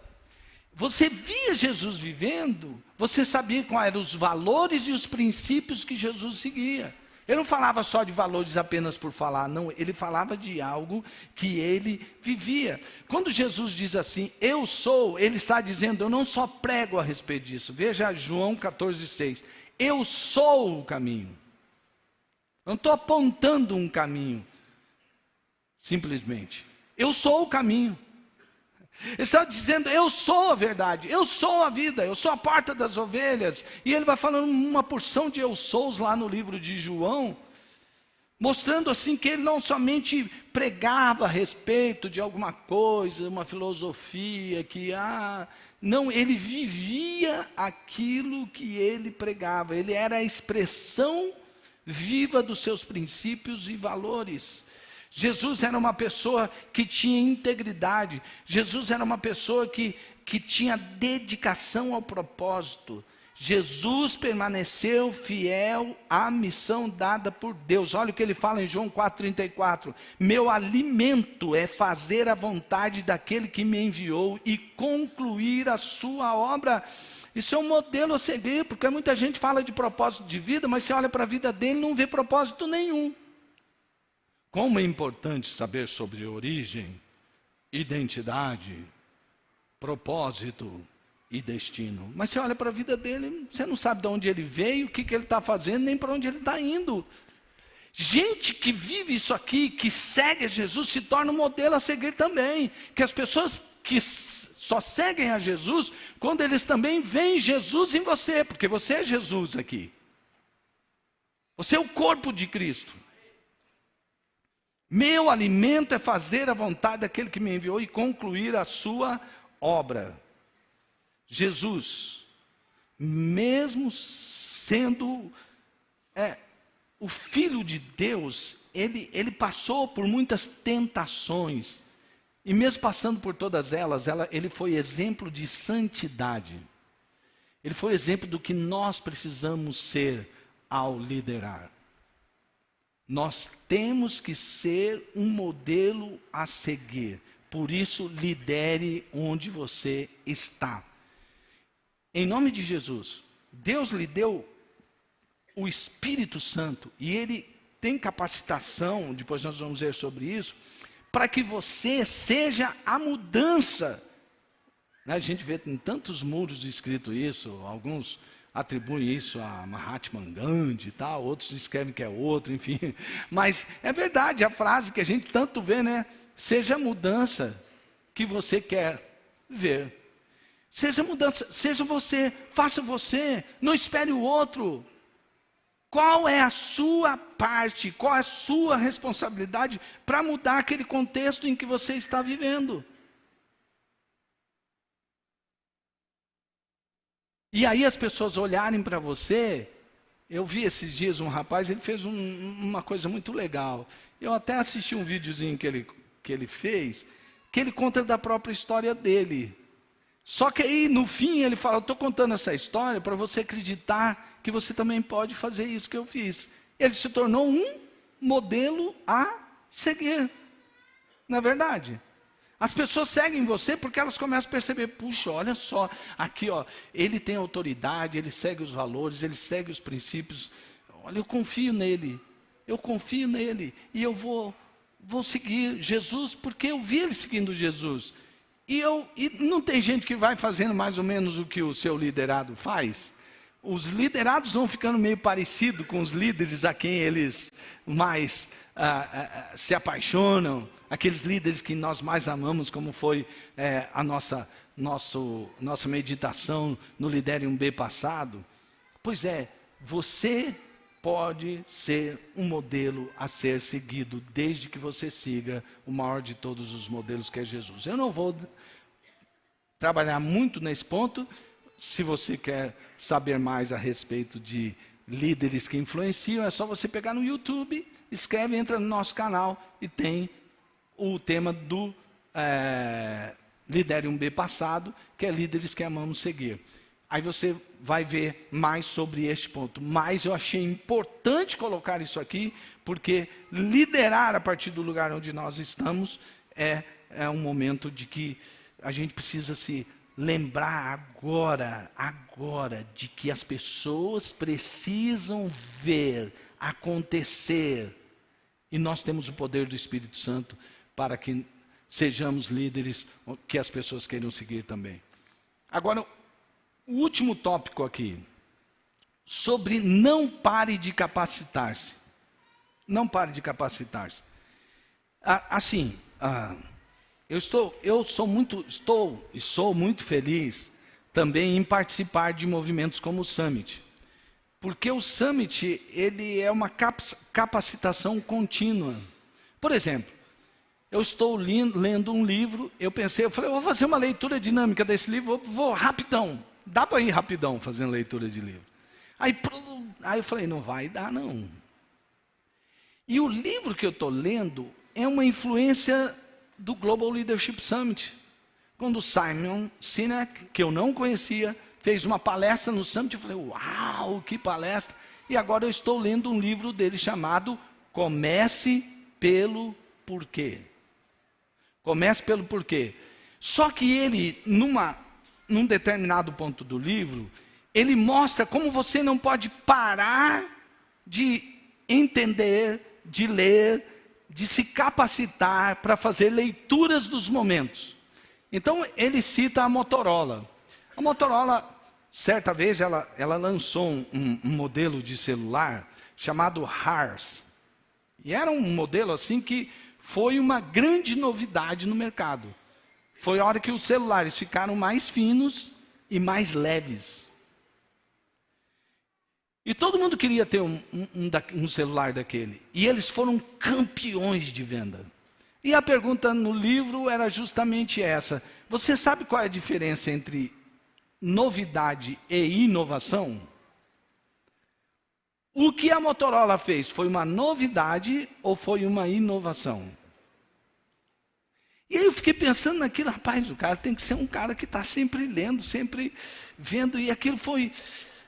Você via Jesus vivendo, você sabia quais eram os valores e os princípios que Jesus seguia. Ele não falava só de valores apenas por falar, não, ele falava de algo que ele vivia. Quando Jesus diz assim, eu sou, ele está dizendo, eu não só prego a respeito disso. Veja João 14,6. Eu sou o caminho. Eu não estou apontando um caminho, simplesmente. Eu sou o caminho. Ele está dizendo, eu sou a verdade, eu sou a vida, eu sou a porta das ovelhas. E ele vai falando uma porção de eu sous lá no livro de João, mostrando assim que ele não somente pregava a respeito de alguma coisa, uma filosofia não, ele vivia aquilo que ele pregava. Ele era a expressão viva dos seus princípios e valores. Jesus era uma pessoa que tinha integridade. Jesus era uma pessoa que tinha dedicação ao propósito. Jesus permaneceu fiel à missão dada por Deus. Olha o que ele fala em João 4,34. Meu alimento é fazer a vontade daquele que me enviou e concluir a sua obra. Isso é um modelo a seguir, porque muita gente fala de propósito de vida, mas você olha para a vida dele e não vê propósito nenhum. Como é importante saber sobre origem, identidade, propósito e destino. Mas você olha para a vida dele, você não sabe de onde ele veio, o que ele está fazendo, nem para onde ele está indo. Gente que vive isso aqui, que segue a Jesus, se torna um modelo a seguir também. Que as pessoas que só seguem a Jesus, quando eles também veem Jesus em você, porque você é Jesus aqui. Você é o corpo de Cristo. Meu alimento é fazer a vontade daquele que me enviou e concluir a sua obra. Jesus, mesmo sendo o Filho de Deus, ele passou por muitas tentações. E mesmo passando por todas elas, ele foi exemplo de santidade. Ele foi exemplo do que nós precisamos ser ao liderar. Nós temos que ser um modelo a seguir. Por isso, lidere onde você está. Em nome de Jesus, Deus lhe deu o Espírito Santo. E Ele tem capacitação, depois nós vamos ver sobre isso, para que você seja a mudança. A gente vê em tantos muros escrito isso, alguns atribuem isso a Mahatma Gandhi e tal, outros escrevem que é outro, enfim. Mas é verdade, a frase que a gente tanto vê, né? Seja a mudança que você quer ver. Seja a mudança, seja você, faça você, não espere o outro. Qual é a sua parte, qual é a sua responsabilidade para mudar aquele contexto em que você está vivendo? E aí as pessoas olharem para você. Eu vi esses dias um rapaz, ele fez uma coisa muito legal. Eu até assisti um videozinho que ele fez, que ele conta da própria história dele. Só que aí no fim ele fala, eu estou contando essa história para você acreditar que você também pode fazer isso que eu fiz. Ele se tornou um modelo a seguir. Não é verdade? As pessoas seguem você porque elas começam a perceber, puxa, olha só, aqui ó, ele tem autoridade, ele segue os valores, ele segue os princípios. Olha, eu confio nele, e eu vou seguir Jesus, porque eu vi ele seguindo Jesus. E não tem gente que vai fazendo mais ou menos o que o seu liderado faz? Os liderados vão ficando meio parecidos com os líderes a quem eles mais se apaixonam, aqueles líderes que nós mais amamos, como foi a nossa meditação no Lidere 1B passado. Pois é, você pode ser um modelo a ser seguido, desde que você siga o maior de todos os modelos, que é Jesus. Eu não vou trabalhar muito nesse ponto. Se você quer saber mais a respeito de líderes que influenciam, é só você pegar no YouTube, escreve, entra no nosso canal e tem o tema do Lidere 1B passado, que é líderes que amamos seguir. Aí você vai ver mais sobre este ponto. Mas eu achei importante colocar isso aqui, porque liderar a partir do lugar onde nós estamos é um momento de que a gente precisa se lembrar agora de que as pessoas precisam ver acontecer. E nós temos o poder do Espírito Santo para que sejamos líderes que as pessoas queiram seguir também. Agora, o último tópico aqui, sobre não pare de capacitar-se. Não pare de capacitar-se. Eu sou muito feliz também em participar de movimentos como o Summit. Porque o Summit, ele é uma capacitação contínua. Por exemplo, eu estou lendo um livro, eu falei, eu vou fazer uma leitura dinâmica desse livro, vou rapidão. Dá para ir rapidão fazendo leitura de livro. Aí eu falei, não vai dar não. E o livro que eu estou lendo é uma influência do Global Leadership Summit. Quando o Simon Sinek, que eu não conhecia, fez uma palestra no Summit, eu falei, uau, que palestra. E agora eu estou lendo um livro dele chamado Comece pelo Porquê. Comece pelo Porquê. Só que ele, num determinado ponto do livro, ele mostra como você não pode parar de entender, de ler, de se capacitar para fazer leituras dos momentos. Então, ele cita a Motorola. A Motorola, certa vez, ela lançou um modelo de celular chamado HARS. E era um modelo assim que foi uma grande novidade no mercado. Foi a hora que os celulares ficaram mais finos e mais leves. E todo mundo queria ter um celular daquele. E eles foram campeões de venda. E a pergunta no livro era justamente essa. Você sabe qual é a diferença entre novidade e inovação? O que a Motorola fez foi uma novidade ou foi uma inovação? E aí eu fiquei pensando naquilo, rapaz, o cara tem que ser um cara que está sempre lendo, sempre vendo, e aquilo foi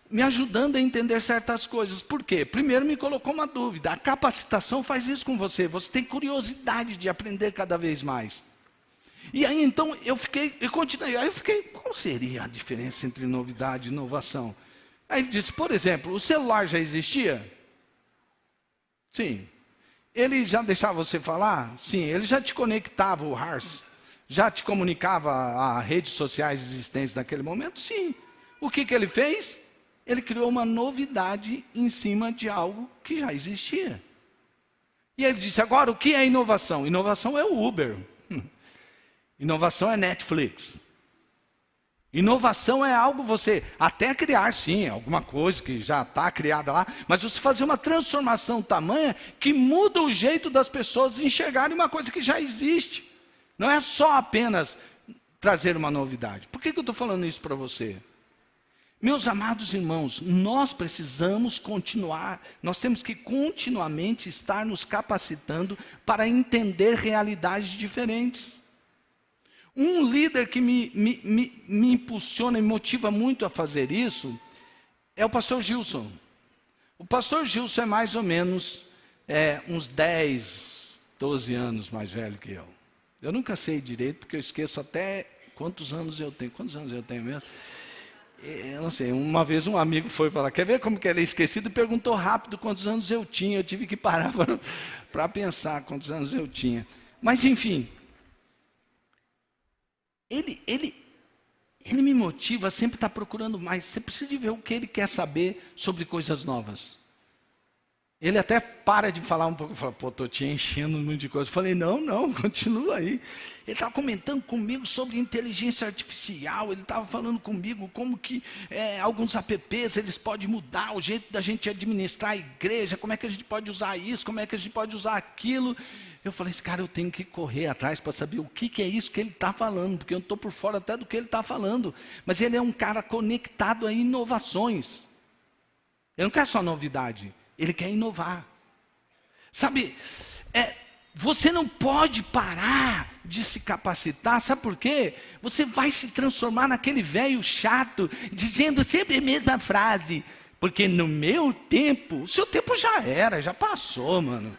me ajudando a entender certas coisas. Por quê? Primeiro me colocou uma dúvida, a capacitação faz isso com você, você tem curiosidade de aprender cada vez mais. E aí então eu continuei, qual seria a diferença entre novidade e inovação? Aí ele disse, por exemplo, o celular já existia? Sim. Ele já deixava você falar? Sim. Ele já te conectava, o HARS? Já te comunicava a redes sociais existentes naquele momento? Sim. O que ele fez? Ele criou uma novidade em cima de algo que já existia. E ele disse, agora o que é inovação? Inovação é o Uber. Inovação é Netflix. Inovação é algo você até criar, sim, alguma coisa que já está criada lá, mas você fazer uma transformação tamanha que muda o jeito das pessoas enxergarem uma coisa que já existe. Não é só apenas trazer uma novidade. Por que eu estou falando isso para você? Meus amados irmãos, nós precisamos continuar, nós temos que continuamente estar nos capacitando para entender realidades diferentes. Um líder que me impulsiona e motiva muito a fazer isso é o pastor Gilson. O pastor Gilson é mais ou menos uns 10, 12 anos mais velho que eu. Eu nunca sei direito, porque eu esqueço até quantos anos eu tenho. Quantos anos eu tenho mesmo? Eu não sei, uma vez um amigo foi falar, quer ver como que ele é esquecido? E perguntou rápido quantos anos eu tinha. Eu tive que parar para pensar quantos anos eu tinha. Mas enfim... Ele me motiva a sempre estar procurando mais. Você precisa de ver o que ele quer saber sobre coisas novas. Ele até para de falar um pouco, fala, pô, estou te enchendo muito de coisa. Eu falei, não, continua aí. Ele estava comentando comigo sobre inteligência artificial, ele estava falando comigo como que alguns apps, eles podem mudar o jeito da gente administrar a igreja, como é que a gente pode usar isso, como é que a gente pode usar aquilo. Eu falei, esse cara eu tenho que correr atrás para saber o que é isso que ele está falando, porque eu estou por fora até do que ele está falando. Mas ele é um cara conectado a inovações. Ele não quer só novidade, ele quer inovar. Sabe, você não pode parar de se capacitar, sabe por quê? Você vai se transformar naquele velho chato, dizendo sempre a mesma frase. Porque no meu tempo, o seu tempo já passou, mano.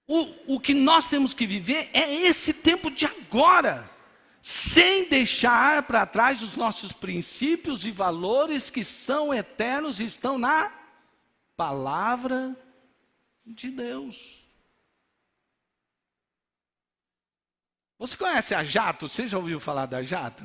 O que nós temos que viver é esse tempo de agora, sem deixar para trás os nossos princípios e valores que são eternos e estão na palavra de Deus. Você conhece a Jato? Você já ouviu falar da Jato?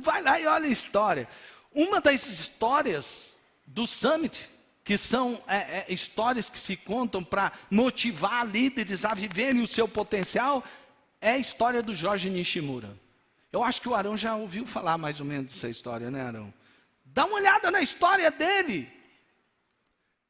Vai lá e olha a história. Uma das histórias do Summit, que são histórias que se contam para motivar líderes a viverem o seu potencial, é a história do Jorge Nishimura. Eu acho que o Arão já ouviu falar mais ou menos dessa história, né, Arão? Dá uma olhada na história dele.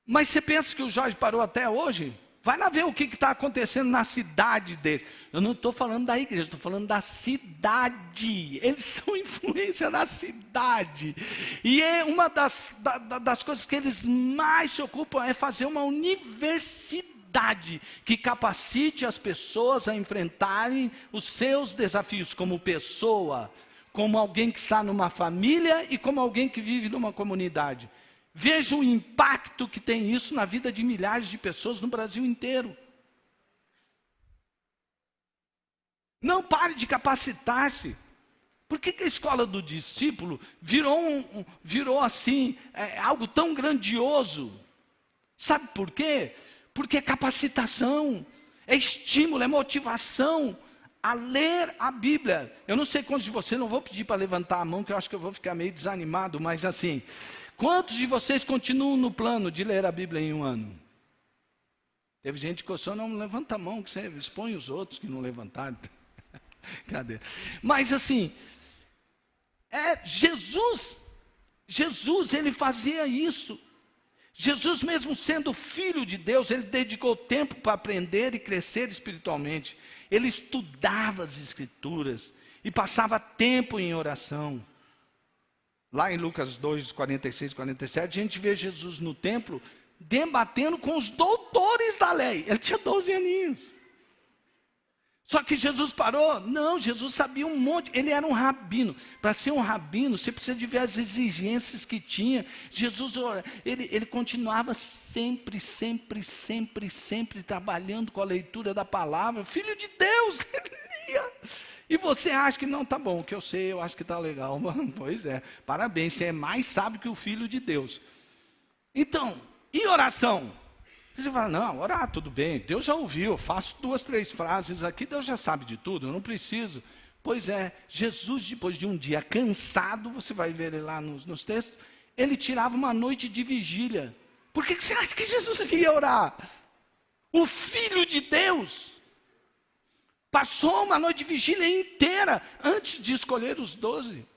Mas você pensa que o Jorge parou até hoje? Vai lá ver o que está acontecendo na cidade dele. Eu não estou falando da igreja, estou falando da cidade. Eles são influência na cidade. E uma das coisas que eles mais se ocupam é fazer uma universidade que capacite as pessoas a enfrentarem os seus desafios como pessoa, como alguém que está numa família e como alguém que vive numa comunidade. Veja o impacto que tem isso na vida de milhares de pessoas no Brasil inteiro. Não pare de capacitar-se. Por que a escola do discípulo virou assim, algo tão grandioso? Sabe por quê? Porque é capacitação, é estímulo, é motivação a ler a Bíblia. Eu não sei quantos de vocês, não vou pedir para levantar a mão, que eu acho que eu vou ficar meio desanimado, mas assim, quantos de vocês continuam no plano de ler a Bíblia em um ano? Teve gente que coçou, não levanta a mão, que você expõe os outros que não levantaram. Cadê? Mas assim, Jesus, ele fazia isso. Jesus, mesmo sendo filho de Deus, ele dedicou tempo para aprender e crescer espiritualmente. Ele estudava as Escrituras e passava tempo em oração. Lá em Lucas 2, 46, 47, a gente vê Jesus no templo debatendo com os doutores da lei. Ele tinha 12 aninhos. Só que Jesus parou? Não, Jesus sabia um monte. Ele era um rabino. Para ser um rabino, você precisa de ver as exigências que tinha. Jesus, ele continuava sempre trabalhando com a leitura da palavra. Filho de Deus, ele lia. E você acha que não, tá bom, o que eu sei, eu acho que tá legal. Pois é, parabéns, você é mais sábio que o Filho de Deus. Então, e oração? Você fala, não, orar, tudo bem, Deus já ouviu, eu faço 2, 3 frases aqui, Deus já sabe de tudo, eu não preciso. Pois é, Jesus, depois de um dia cansado, você vai ver ele lá nos textos, ele tirava uma noite de vigília. Por que você acha que Jesus ia orar? O Filho de Deus passou uma noite de vigília inteira antes de escolher os 12.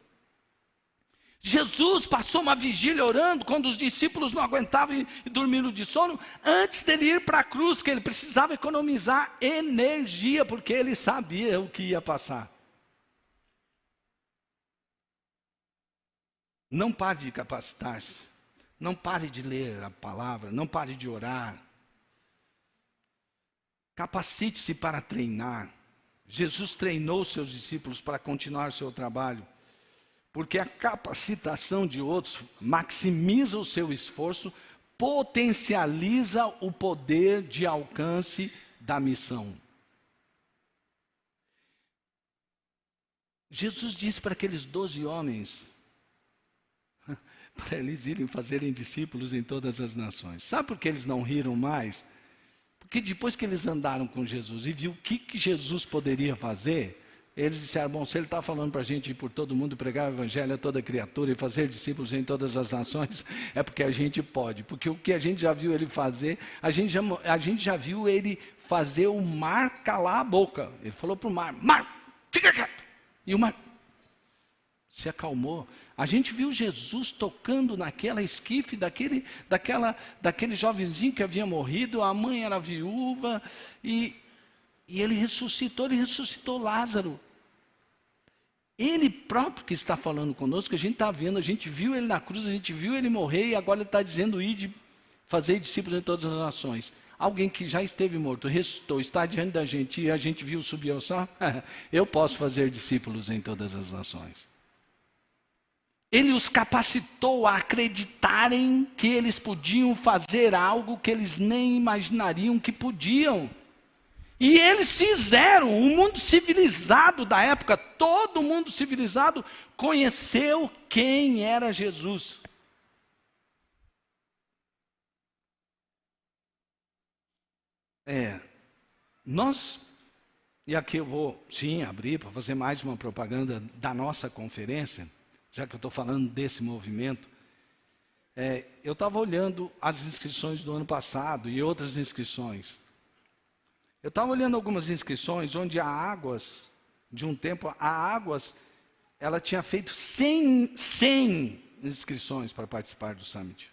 Jesus passou uma vigília orando quando os discípulos não aguentavam e dormiram de sono, antes dele ir para a cruz, que ele precisava economizar energia, porque ele sabia o que ia passar. Não pare de capacitar-se, não pare de ler a palavra, não pare de orar. Capacite-se para treinar. Jesus treinou seus discípulos para continuar o seu trabalho. Porque a capacitação de outros maximiza o seu esforço, potencializa o poder de alcance da missão. Jesus disse para aqueles 12 homens, para eles irem fazerem discípulos em todas as nações. Sabe por que eles não riram mais? Porque depois que eles andaram com Jesus e viu o que Jesus poderia fazer, eles disseram, bom, se ele está falando para a gente ir por todo mundo, pregar o evangelho a toda criatura e fazer discípulos em todas as nações, é porque a gente pode. Porque o que a gente já viu ele fazer, a gente já viu ele fazer o mar calar a boca. Ele falou para o mar, fica quieto. E o mar se acalmou. A gente viu Jesus tocando naquela esquife daquele jovenzinho que havia morrido, a mãe era viúva, e ele ressuscitou Lázaro. Ele próprio que está falando conosco, a gente está vendo, a gente viu ele na cruz, a gente viu ele morrer, e agora ele está dizendo, fazer discípulos em todas as nações. Alguém que já esteve morto, ressuscitou, está diante da gente, e a gente viu subir ao céu, eu posso fazer discípulos em todas as nações. Ele os capacitou a acreditarem que eles podiam fazer algo que eles nem imaginariam que podiam. E eles fizeram. O mundo civilizado da época, todo mundo civilizado, conheceu quem era Jesus. E aqui eu vou, sim, abrir para fazer mais uma propaganda da nossa conferência, já que eu estou falando desse movimento. Eu estava olhando as inscrições do ano passado e outras inscrições. Eu estava olhando algumas inscrições onde a Águas, de um tempo, a Águas, ela tinha feito 100 inscrições para participar do Summit.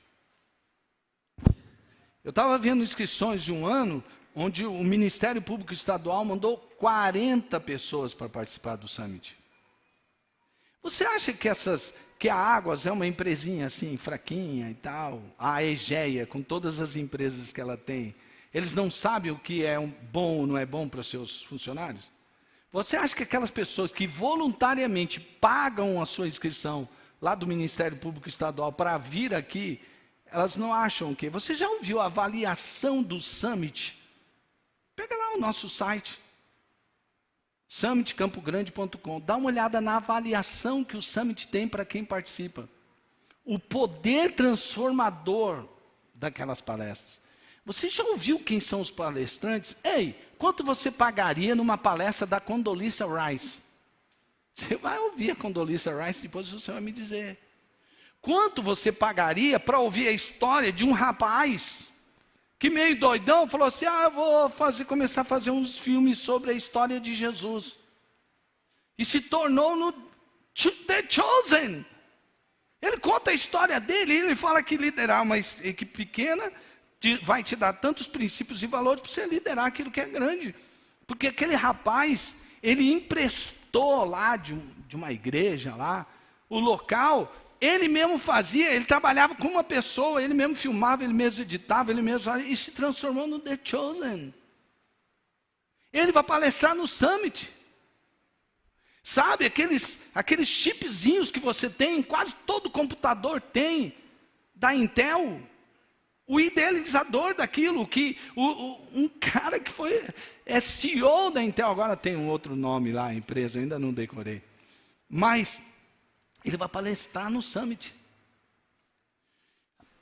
Eu estava vendo inscrições de um ano onde o Ministério Público Estadual mandou 40 pessoas para participar do Summit. Você acha que a Águas é uma empresinha assim, fraquinha e tal? A Egeia, com todas as empresas que ela tem, eles não sabem o que é bom ou não é bom para os seus funcionários? Você acha que aquelas pessoas que voluntariamente pagam a sua inscrição lá do Ministério Público Estadual para vir aqui, elas não acham que... Você já ouviu a avaliação do Summit? Pega lá o nosso site, summitcampogrande.com. Dá uma olhada na avaliação que o Summit tem para quem participa. O poder transformador daquelas palestras. Você já ouviu quem são os palestrantes? Ei, quanto você pagaria numa palestra da Condoleezza Rice? Você vai ouvir a Condoleezza Rice, depois você vai me dizer. Quanto você pagaria para ouvir a história de um rapaz que meio doidão falou assim, eu vou começar a fazer uns filmes sobre a história de Jesus. E se tornou no The Chosen. Ele conta a história dele, ele fala que liderar uma equipe pequena vai te dar tantos princípios e valores para você liderar aquilo que é grande. Porque aquele rapaz, ele emprestou lá de uma igreja lá, o local, ele mesmo fazia, ele trabalhava com uma pessoa, ele mesmo filmava, ele mesmo editava, ele mesmo fazia, e se transformou no The Chosen. Ele vai palestrar no Summit. Sabe, aqueles chipzinhos que você tem, quase todo computador tem, da Intel, o idealizador daquilo, um cara que é CEO da Intel, agora tem um outro nome lá, a empresa, eu ainda não decorei. Mas ele vai palestrar no Summit.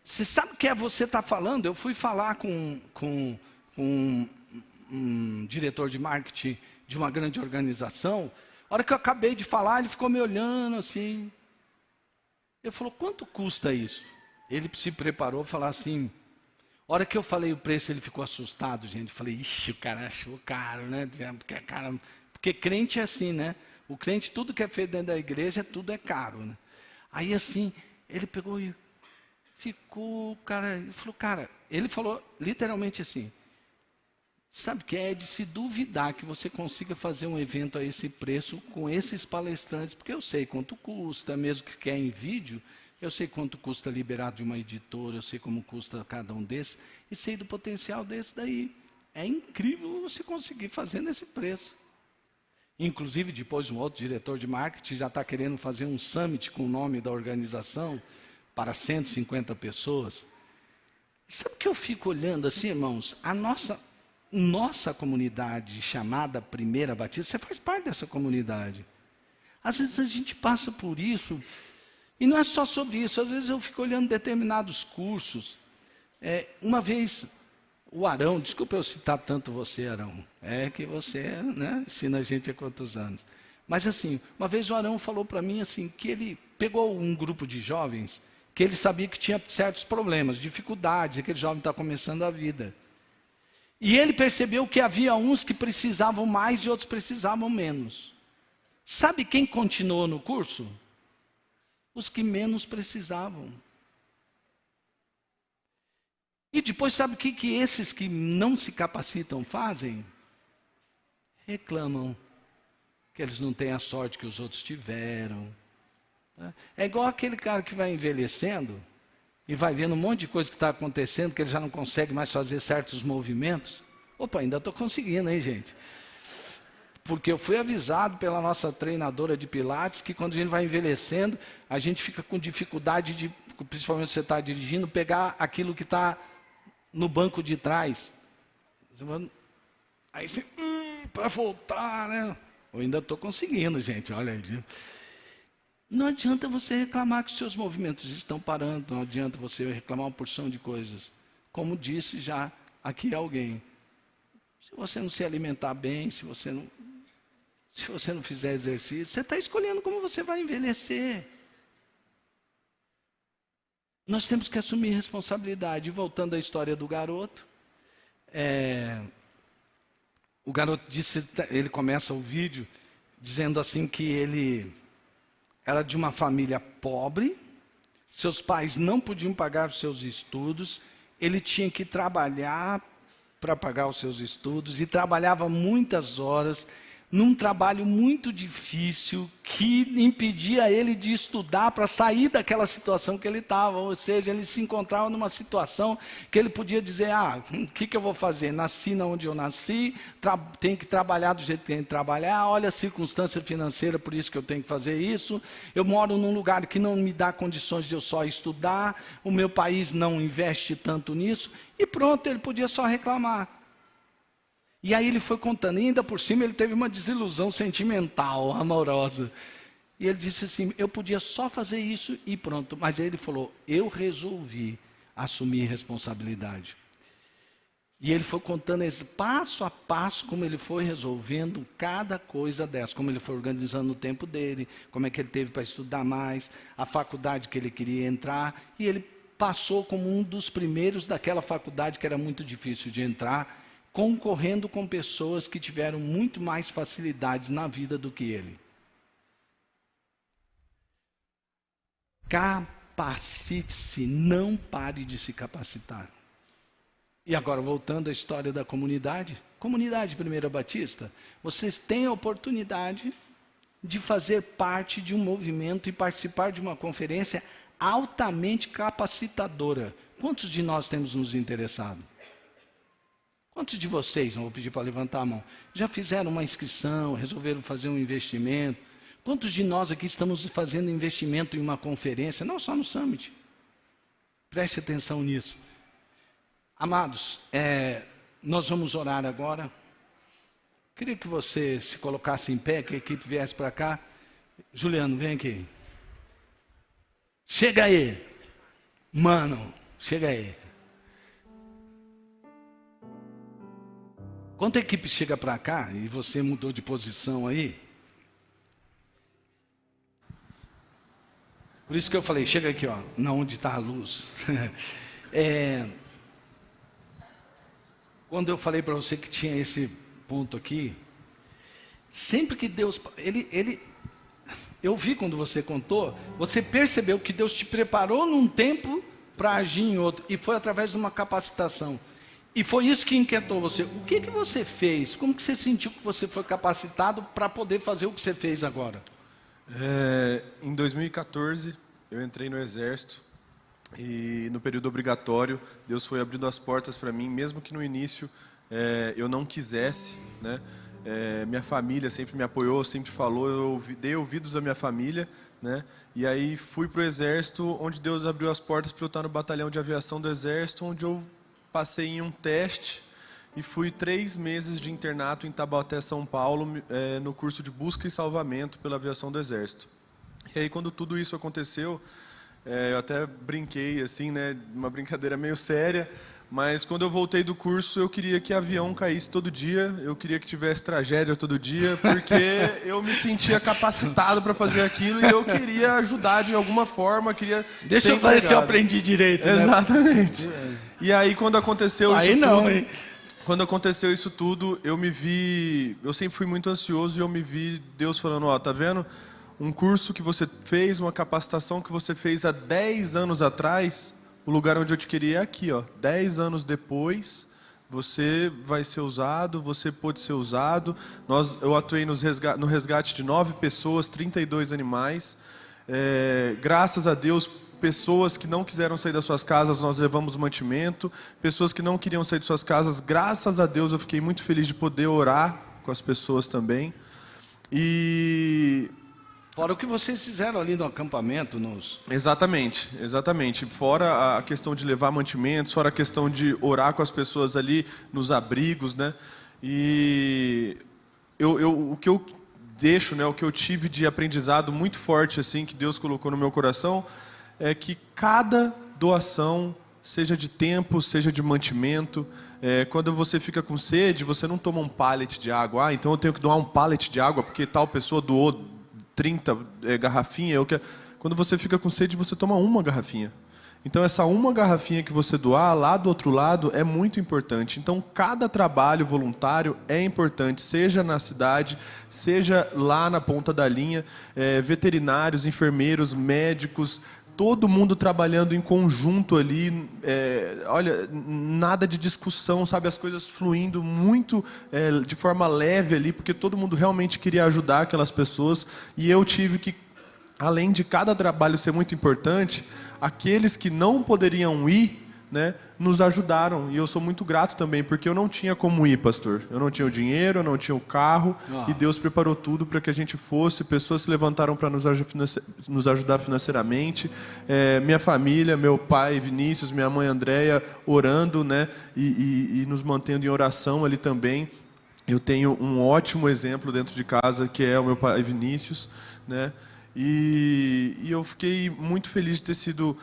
Você sabe o que é você estar falando? Eu fui falar com um diretor de marketing de uma grande organização. A hora que eu acabei de falar, ele ficou me olhando assim. Ele falou, quanto custa isso? Ele se preparou para falar assim. A hora que eu falei o preço, ele ficou assustado, gente. Eu falei, ixi, o cara achou caro, né? Porque crente é assim, né? O crente, tudo que é feito dentro da igreja, tudo é caro, né? Aí assim, ele pegou e ficou, cara, ele falou literalmente assim, sabe o que é de se duvidar que você consiga fazer um evento a esse preço com esses palestrantes, porque eu sei quanto custa, mesmo que quer em vídeo, eu sei quanto custa liberar de uma editora, eu sei como custa cada um desses, e sei do potencial desse daí. É incrível você conseguir fazer nesse preço. Inclusive, depois um outro diretor de marketing já está querendo fazer um summit com o nome da organização para 150 pessoas. E sabe o que eu fico olhando assim, irmãos? A nossa comunidade chamada Primeira Batista, você faz parte dessa comunidade. Às vezes a gente passa por isso, e não é só sobre isso, às vezes eu fico olhando determinados cursos. Uma vez, o Arão, desculpa eu citar tanto você, Arão, é que você, né, ensina a gente há quantos anos. Mas assim, uma vez o Arão falou para mim assim, que ele pegou um grupo de jovens, que ele sabia que tinha certos problemas, dificuldades, aquele jovem está começando a vida. E ele percebeu que havia uns que precisavam mais e outros precisavam menos. Sabe quem continuou no curso? Os que menos precisavam. E depois sabe o que esses que não se capacitam fazem? Reclamam que eles não têm a sorte que os outros tiveram. É igual aquele cara que vai envelhecendo e vai vendo um monte de coisa que está acontecendo, que ele já não consegue mais fazer certos movimentos. Opa, ainda estou conseguindo, hein, gente? Porque eu fui avisado pela nossa treinadora de pilates que quando a gente vai envelhecendo, a gente fica com dificuldade de, principalmente se você está dirigindo, pegar aquilo que está no banco de trás. Aí você, para voltar, né? Eu ainda estou conseguindo, gente, olha aí. Não adianta você reclamar que os seus movimentos estão parando, não adianta você reclamar uma porção de coisas. Como disse já aqui alguém, se você não se alimentar bem, se você não fizer exercício, você está escolhendo como você vai envelhecer. Nós temos que assumir responsabilidade. Voltando à história do garoto, o garoto disse, ele começa o vídeo dizendo assim que ele era de uma família pobre, seus pais não podiam pagar os seus estudos, ele tinha que trabalhar para pagar os seus estudos e trabalhava muitas horas, num trabalho muito difícil que impedia ele de estudar para sair daquela situação que ele estava. Ou seja, ele se encontrava numa situação que ele podia dizer, o que eu vou fazer? Nasci onde eu nasci, tenho que trabalhar do jeito que tenho que trabalhar, olha a circunstância financeira, por isso que eu tenho que fazer isso. Eu moro num lugar que não me dá condições de eu só estudar, o meu país não investe tanto nisso, e pronto, ele podia só reclamar. E aí ele foi contando, e ainda por cima ele teve uma desilusão sentimental, amorosa. E ele disse assim, eu podia só fazer isso e pronto. Mas aí ele falou, eu resolvi assumir responsabilidade. E ele foi contando esse passo a passo como ele foi resolvendo cada coisa dessa, como ele foi organizando o tempo dele, como é que ele teve para estudar mais, a faculdade que ele queria entrar, e ele passou como um dos primeiros daquela faculdade que era muito difícil de entrar, concorrendo com pessoas que tiveram muito mais facilidades na vida do que ele. Capacite-se, não pare de se capacitar. E agora, voltando à história da comunidade, Comunidade Primeira Batista, vocês têm a oportunidade de fazer parte de um movimento e participar de uma conferência altamente capacitadora. Quantos de nós temos nos interessado? Quantos de vocês, não vou pedir para levantar a mão, já fizeram uma inscrição, resolveram fazer um investimento? Quantos de nós aqui estamos fazendo investimento em uma conferência, não só no Summit? Preste atenção nisso. Amados, nós vamos orar agora. Queria que você se colocasse em pé, que a equipe viesse para cá. Juliano, vem aqui. Chega aí. Mano, chega aí. Quando a equipe chega para cá, e você mudou de posição aí, por isso que eu falei, chega aqui, ó, na onde está a luz. Quando eu falei para você que tinha esse ponto aqui, sempre que Deus, eu vi quando você contou, você percebeu que Deus te preparou num tempo para agir em outro, e foi através de uma capacitação. E foi isso que inquietou você. O que você fez? Como que você sentiu que você foi capacitado para poder fazer o que você fez agora? Em 2014, eu entrei no Exército. E no período obrigatório, Deus foi abrindo as portas para mim, mesmo que no início eu não quisesse, né? Minha família sempre me apoiou, sempre falou, eu dei ouvidos à minha família, né? E aí fui para o Exército, onde Deus abriu as portas para eu estar no batalhão de aviação do Exército, onde eu passei em um teste e fui 3 meses de internato em Taubaté, São Paulo, no curso de busca e salvamento pela aviação do Exército. E aí quando tudo isso aconteceu, eu até brinquei, assim, né, uma brincadeira meio séria, mas quando eu voltei do curso, eu queria que avião caísse todo dia, eu queria que tivesse tragédia todo dia, porque eu me sentia capacitado para fazer aquilo e eu queria ajudar de alguma forma, queria Deixa ser eu ver se eu empregado. aprendi direito. Exatamente. Né? E aí, quando aconteceu Aí isso não, tudo, hein? quando aconteceu isso tudo, eu me vi, eu sempre fui muito ansioso e eu me vi Deus falando, ó, tá vendo? Um curso que você fez, uma capacitação que você fez há 10 anos atrás, o lugar onde eu te queria é aqui, ó. 10 anos depois, você vai ser usado, você pode ser usado. Eu atuei no resgate de 9 pessoas, 32 animais. Graças a Deus, pessoas que não quiseram sair das suas casas, nós levamos mantimento. Pessoas que não queriam sair de suas casas, graças a Deus, eu fiquei muito feliz de poder orar com as pessoas também. Fora o que vocês fizeram ali no acampamento. Exatamente, exatamente. Fora a questão de levar mantimentos, fora a questão de orar com as pessoas ali nos abrigos, né? E o que eu deixo, né, o que eu tive de aprendizado muito forte, assim, que Deus colocou no meu coração, é que cada doação, seja de tempo, seja de mantimento, quando você fica com sede, você não toma um pallet de água. Então eu tenho que doar um pallet de água, porque tal pessoa doou 30 garrafinhas. Quando você fica com sede, você toma uma garrafinha. Então essa uma garrafinha que você doar lá do outro lado é muito importante. Então cada trabalho voluntário é importante, seja na cidade, seja lá na ponta da linha, veterinários, enfermeiros, médicos, todo mundo trabalhando em conjunto ali, olha, nada de discussão, sabe, as coisas fluindo muito de forma leve ali, porque todo mundo realmente queria ajudar aquelas pessoas. E eu tive que, além de cada trabalho ser muito importante, aqueles que não poderiam ir, né, nos ajudaram. E eu sou muito grato também, porque eu não tinha como ir, pastor. Eu não tinha o dinheiro, eu não tinha o carro, e Deus preparou tudo para que a gente fosse. Pessoas se levantaram para nos ajudar financeiramente. Minha família, meu pai Vinícius, minha mãe Andréia, orando, né, e nos mantendo em oração ali também. Eu tenho um ótimo exemplo dentro de casa, que é o meu pai Vinícius, né? E eu fiquei muito feliz de ter sido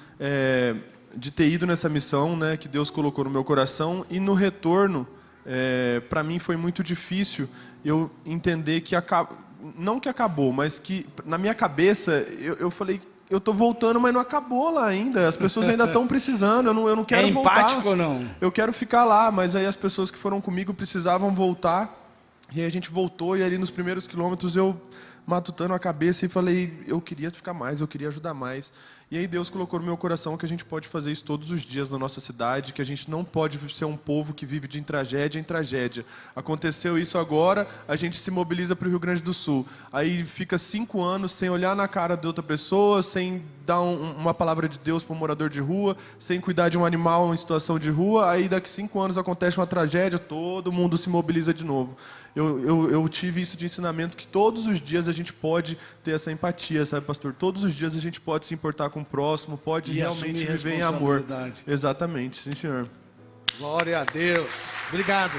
de ter ido nessa missão, né, que Deus colocou no meu coração, e no retorno, para mim foi muito difícil eu entender que não que acabou, mas que na minha cabeça eu falei, eu estou voltando, mas não acabou lá ainda. As pessoas ainda estão precisando, eu não quero voltar. É empático ou não? Eu quero ficar lá, mas aí as pessoas que foram comigo precisavam voltar. E aí a gente voltou, e ali nos primeiros quilômetros eu matutando a cabeça e falei, eu queria ficar mais, eu queria ajudar mais. E aí Deus colocou no meu coração que a gente pode fazer isso todos os dias na nossa cidade, que a gente não pode ser um povo que vive de tragédia em tragédia. Aconteceu isso agora, a gente se mobiliza para o Rio Grande do Sul. Aí fica 5 anos sem olhar na cara de outra pessoa, sem dar uma palavra de Deus para um morador de rua, sem cuidar de um animal em situação de rua. Aí daqui 5 anos acontece uma tragédia, todo mundo se mobiliza de novo. Eu tive isso de ensinamento, que todos os dias a gente pode ter essa empatia, sabe, pastor? Todos os dias a gente pode se importar com o próximo, pode realmente viver em amor. Exatamente, sim, senhor. Glória a Deus. Obrigado.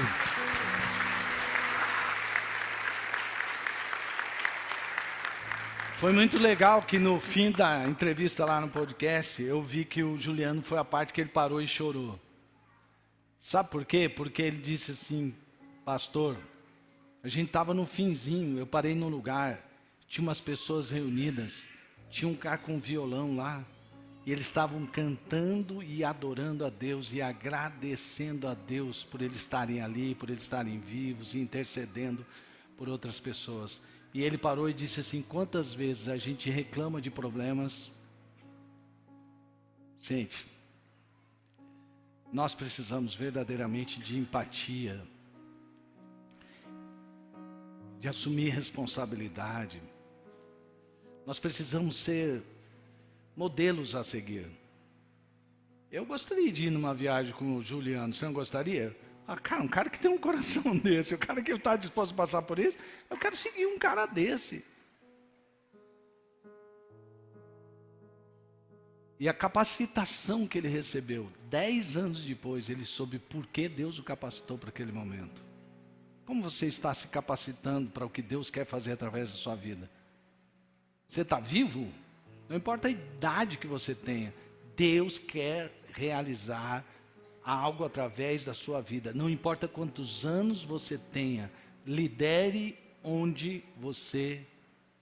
Foi muito legal que no fim da entrevista lá no podcast, eu vi que o Juliano foi a parte que ele parou e chorou. Sabe por quê? Porque ele disse assim, pastor, a gente estava no finzinho, eu parei num lugar, tinha umas pessoas reunidas, tinha um cara com violão lá, e eles estavam cantando e adorando a Deus e agradecendo a Deus por eles estarem ali, por eles estarem vivos e intercedendo por outras pessoas. E ele parou e disse assim, quantas vezes a gente reclama de problemas? Gente, nós precisamos verdadeiramente de empatia, de assumir responsabilidade. Nós precisamos ser modelos a seguir. Eu gostaria de ir numa viagem com o Juliano, você não gostaria? Cara, um cara que tem um coração desse, um cara que está disposto a passar por isso, eu quero seguir um cara desse. E a capacitação que ele recebeu, 10 anos depois, ele soube por que Deus o capacitou para aquele momento. Como você está se capacitando para o que Deus quer fazer através da sua vida? Você está vivo? Não importa a idade que você tenha, Deus quer realizar algo através da sua vida. Não importa quantos anos você tenha, lidere onde você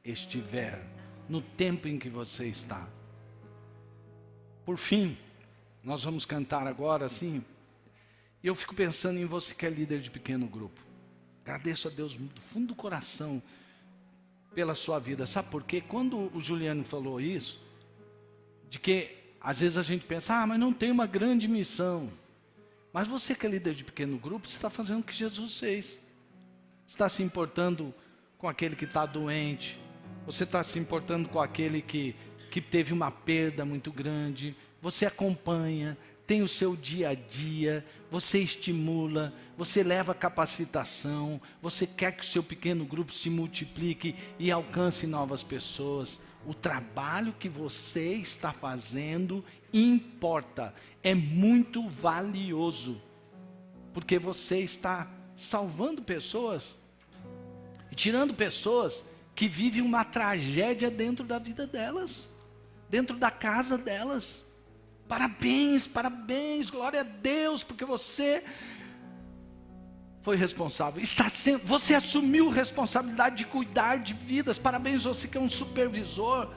estiver, no tempo em que você está. Por fim, nós vamos cantar agora assim, e eu fico pensando em você que é líder de pequeno grupo. Agradeço a Deus do fundo do coração pela sua vida. Sabe por quê? Quando o Juliano falou isso, de que às vezes a gente pensa, mas não tem uma grande missão. Mas você que é líder de pequeno grupo, você está fazendo o que Jesus fez. Você está se importando com aquele que está doente. Você está se importando com aquele que teve uma perda muito grande. Você acompanha, tem o seu dia a dia, você estimula, você leva capacitação, você quer que o seu pequeno grupo se multiplique e alcance novas pessoas. O trabalho que você está fazendo importa, é muito valioso, porque você está salvando pessoas e tirando pessoas que vivem uma tragédia dentro da vida delas, dentro da casa delas. Parabéns, parabéns, glória a Deus, porque você foi responsável, você assumiu responsabilidade de cuidar de vidas. Parabéns, você que é um supervisor,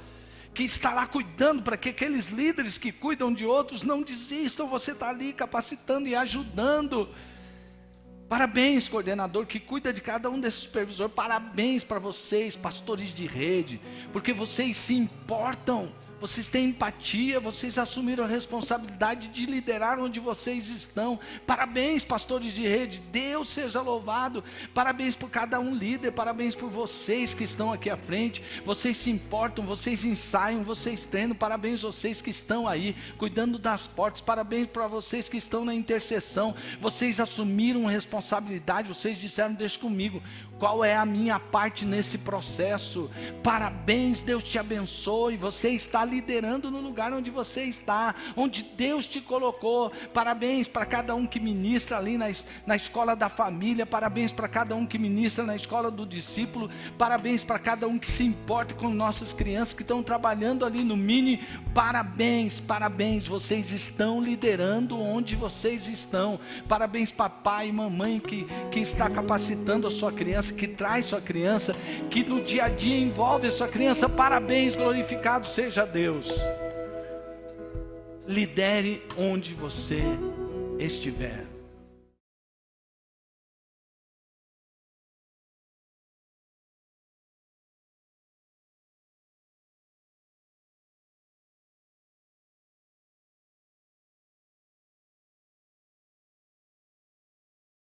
que está lá cuidando para que aqueles líderes que cuidam de outros não desistam. Você está ali capacitando e ajudando. Parabéns, coordenador que cuida de cada um desses supervisores. Parabéns para vocês, pastores de rede, porque vocês se importam. Vocês têm empatia, vocês assumiram a responsabilidade de liderar onde vocês estão. Parabéns, pastores de rede, Deus seja louvado. Parabéns por cada um líder, parabéns por vocês que estão aqui à frente. Vocês se importam, vocês ensaiam, vocês treinam. Parabéns vocês que estão aí, cuidando das portas. Parabéns para vocês que estão na intercessão. Vocês assumiram responsabilidade, vocês disseram, deixa comigo. Qual é a minha parte nesse processo? Parabéns, Deus te abençoe. Você está liderando no lugar onde você está, onde Deus te colocou. Parabéns para cada um que ministra ali na escola da família. Parabéns para cada um que ministra na escola do discípulo. Parabéns para cada um que se importa com nossas crianças que estão trabalhando ali no mini. Parabéns, parabéns. Vocês estão liderando onde vocês estão. Parabéns, papai e mamãe que está capacitando a sua criança, que traz sua criança, que no dia a dia envolve a sua criança. Parabéns, glorificado seja Deus. Lidere onde você estiver.